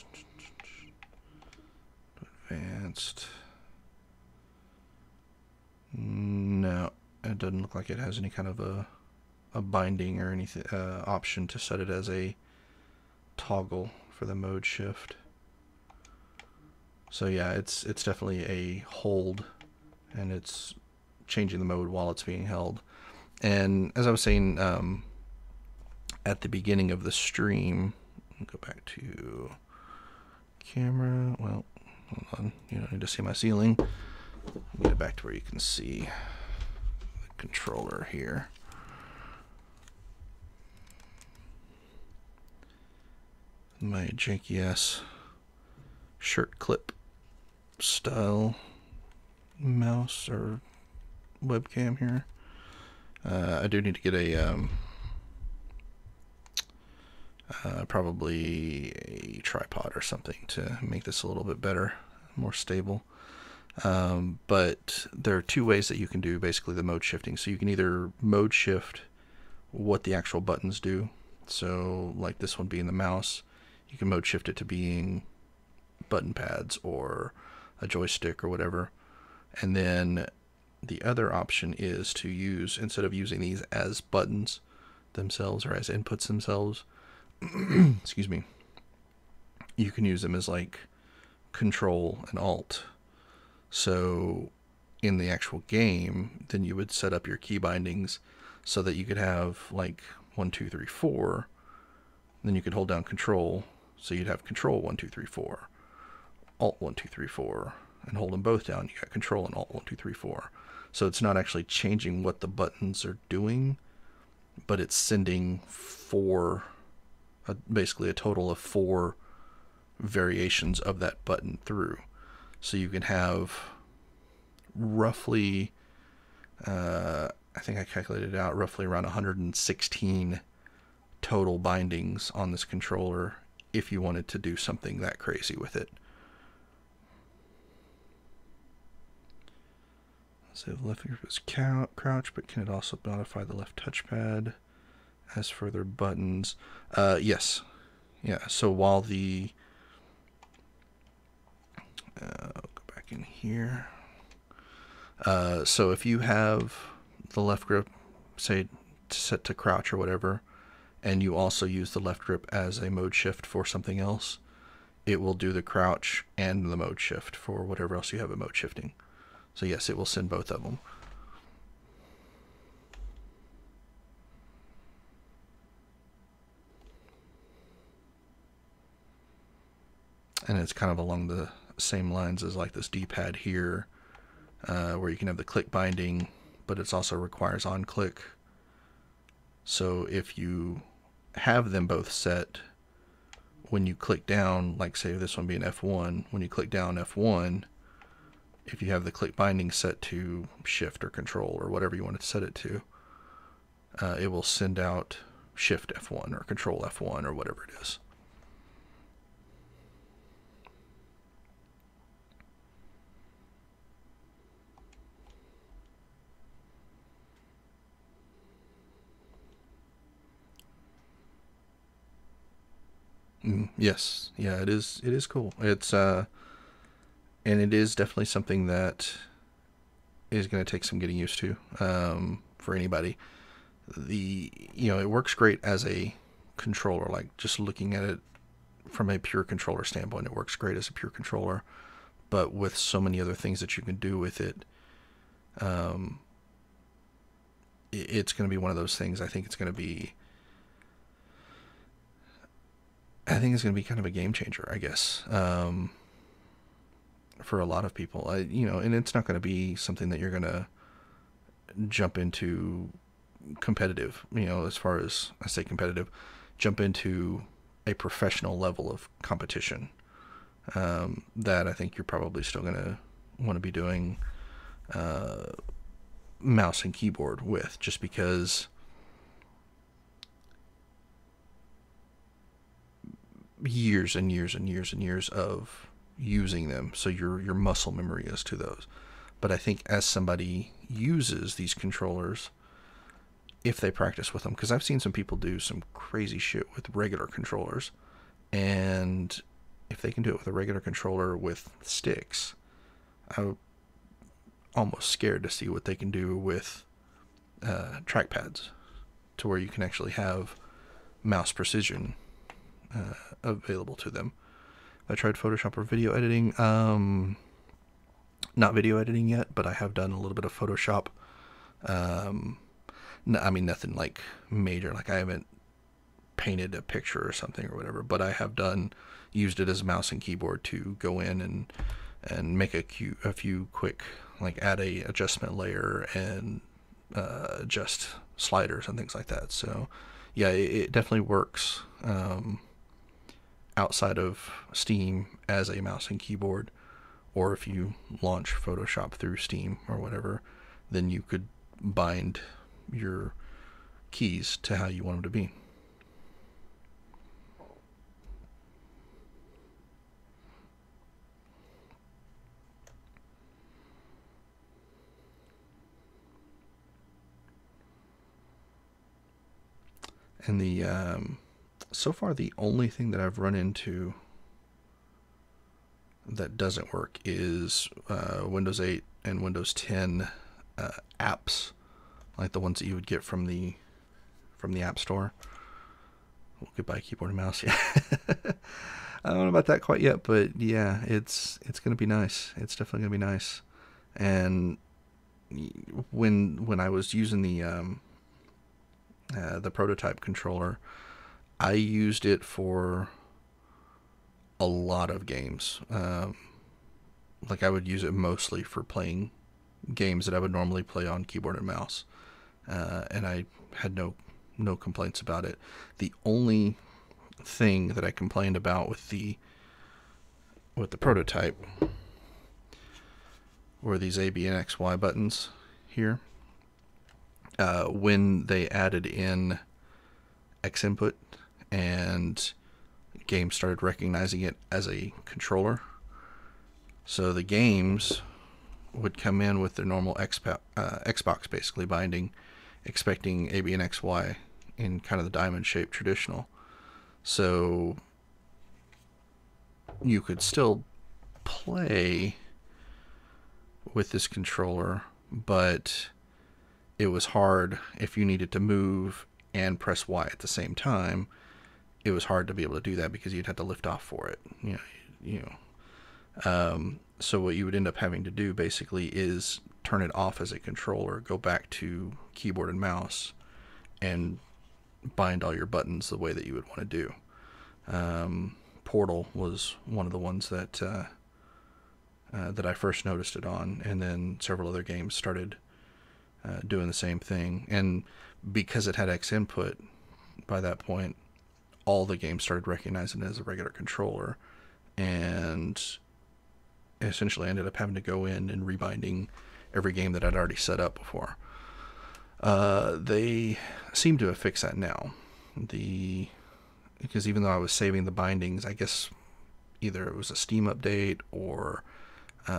advanced. No, it doesn't look like it has any kind of a binding or anything option to set it as a toggle for the mode shift. So yeah, it's definitely a hold, and it's changing the mode while it's being held. And as I was saying at the beginning of the stream, go back to camera. Well, hold on, you don't need to see my ceiling. Get it back to where you can see the controller here. My janky ass shirt clip style mouse or webcam here. I do need to get a probably a tripod or something to make this a little bit better, more stable. But there are two ways that you can do basically the mode shifting. So you can either mode shift what the actual buttons do. So like this one being the mouse, you can mode shift it to being button pads or a joystick or whatever. And then the other option is to use, instead of using these as buttons themselves or as inputs themselves, excuse me, you can use them as like Control and Alt. So in the actual game, then you would set up your key bindings so that you could have like 1, 2, 3, 4. Then you could hold down Control, so you'd have Control 1, 2, 3, 4, Alt 1, 2, 3, 4, and hold them both down. You got Control and Alt 1, 2, 3, 4. So it's not actually changing what the buttons are doing, but it's sending basically a total of 4 variations of that button through. So you can have roughly, I think I calculated it out, roughly around 116 total bindings on this controller if you wanted to do something that crazy with it. So the left grip is crouch, but can it also modify the left touchpad as further buttons? Yes. Yeah, so while the... I'll go back in here. So if you have the left grip, say, set to crouch or whatever, and you also use the left grip as a mode shift for something else, it will do the crouch and the mode shift for whatever else you have in mode shifting. So yes, it will send both of them. And it's kind of along the same lines as like this D-pad here, where you can have the click binding, but it also requires on click. So if you have them both set, when you click down, like say this one being F1, when you click down F1, if you have the click binding set to shift or control or whatever you want to set it to, it will send out shift F1 or control F1 or whatever it is. Yes, yeah, it is cool. It's and it is definitely something that is going to take some getting used to for anybody. It works great as a controller, like just looking at it from a pure controller standpoint, it works great as a pure controller, but with so many other things that you can do with it, it's going to be one of those things. I think it's going to be kind of a game changer, I guess, for a lot of people. And it's not going to be something that you're going to jump into competitive, as far as I say competitive, jump into a professional level of competition. That I think you're probably still going to want to be doing mouse and keyboard with, just because years and years and years and years of using them, so your muscle memory is to those. But I think as somebody uses these controllers, if they practice with them, because I've seen some people do some crazy shit with regular controllers, and if they can do it with a regular controller with sticks, I'm almost scared to see what they can do with trackpads, to where you can actually have mouse precision available to them. I tried Photoshop or video editing. Not video editing yet, but I have done a little bit of Photoshop. Nothing like major. Like I haven't painted a picture or something or whatever, but I have used it as mouse and keyboard to go in and make a few quick, like add a adjustment layer and adjust sliders and things like that. So yeah, it definitely works outside of Steam as a mouse and keyboard, or if you launch Photoshop through Steam or whatever, then you could bind your keys to how you want them to be. And so far the only thing that I've run into that doesn't work is Windows 8 and Windows 10 apps, like the ones that you would get from the App Store. Well, goodbye keyboard and mouse. Yeah. I don't know about that quite yet, but yeah, it's gonna be nice. It's definitely gonna be nice. And when I was using the prototype controller, I used it for a lot of games. Like I would use it mostly for playing games that I would normally play on keyboard and mouse, and I had no no complaints about it. The only thing that I complained about with the prototype were these A, B, and X, Y buttons here. When they added in X input and games started recognizing it as a controller, so the games would come in with their normal Xbox basically binding, expecting A, B, and X, Y in kind of the diamond shape traditional. So you could still play with this controller, but it was hard if you needed to move and press Y at the same time. It was hard to be able to do that because you'd have to lift off for it. So what you would end up having to do basically is turn it off as a controller, go back to keyboard and mouse, and bind all your buttons the way that you would want to do. Portal was one of the ones that I first noticed it on, and then several other games started doing the same thing. And because it had X input, by that point, all the games started recognizing it as a regular controller, and essentially ended up having to go in and rebinding every game that I'd already set up before. They seem to have fixed that now. Because even though I was saving the bindings, I guess either it was a Steam update or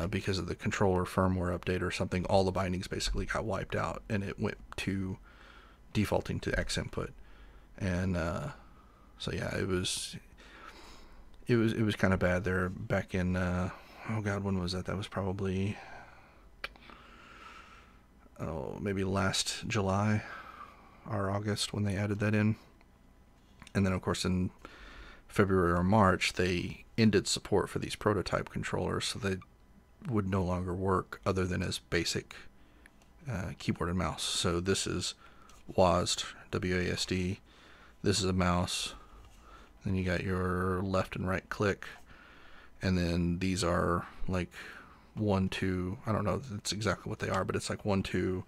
because of the controller firmware update or something, all the bindings basically got wiped out and it went to defaulting to X input. And so yeah, it was kind of bad there back in oh god, when was that? That was probably maybe last July or August when they added that in. And then of course in February or March they ended support for these prototype controllers, so they would no longer work other than as basic keyboard and mouse. So this is WASD, WASD. This is a mouse. Then you got your left and right click, and then these are like 1, 2. I don't know if that's exactly what they are, but it's like 1, 2,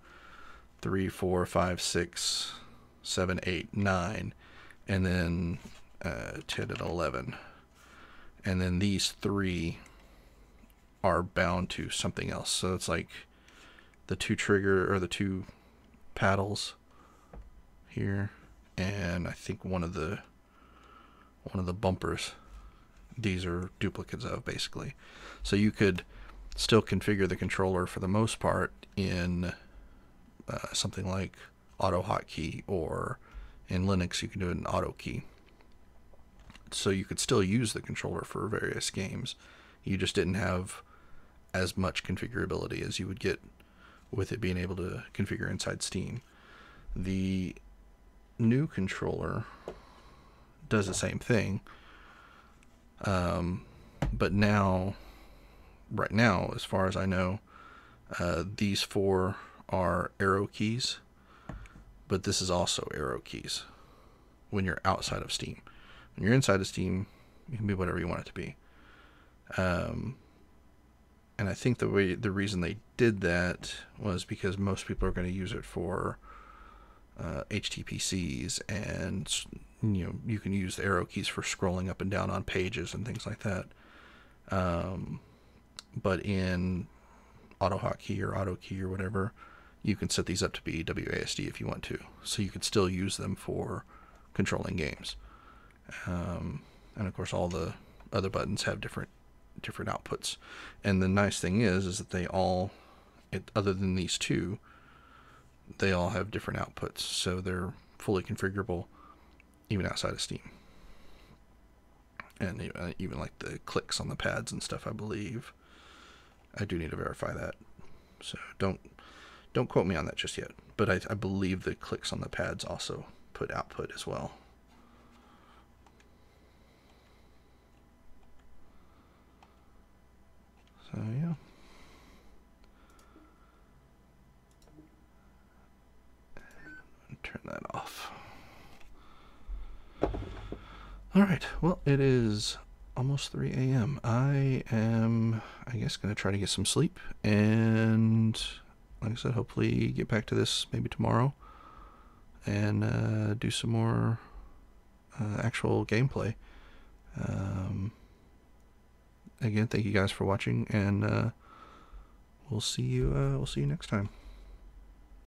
3, 4, 5, 6, 7, 8, 9, and then 10 and 11. And then these 3 are bound to something else. So it's like the 2 trigger or the 2 paddles here, and I think one of the bumpers, these are duplicates of basically. So you could still configure the controller for the most part in something like auto hotkey, or in Linux you can do it in auto key. So you could still use the controller for various games. You just didn't have as much configurability as you would get with it being able to configure inside Steam. The new controller does the same thing, but now, right now, as far as I know, these 4 are arrow keys, but this is also arrow keys when you're outside of Steam. When you're inside of Steam, you can be whatever you want it to be. And I think the reason they did that was because most people are going to use it for HTPCs, and you can use the arrow keys for scrolling up and down on pages and things like that. But in AutoHotkey or AutoKey or whatever, you can set these up to be WASD if you want to, so you could still use them for controlling games. And of course, all the other buttons have different outputs. And the nice thing is that they all, other than these 2, they all have different outputs, so they're fully configurable even outside of Steam. And even like the clicks on the pads and stuff, I believe. I do need to verify that, so don't quote me on that just yet. But I believe the clicks on the pads also put output as well. So yeah. Turn that off. Alright, well, it is almost 3 a.m. I am, I guess, going to try to get some sleep, and like I said, hopefully get back to this maybe tomorrow. and do some more actual gameplay. Again, thank you guys for watching, and we'll see you next time.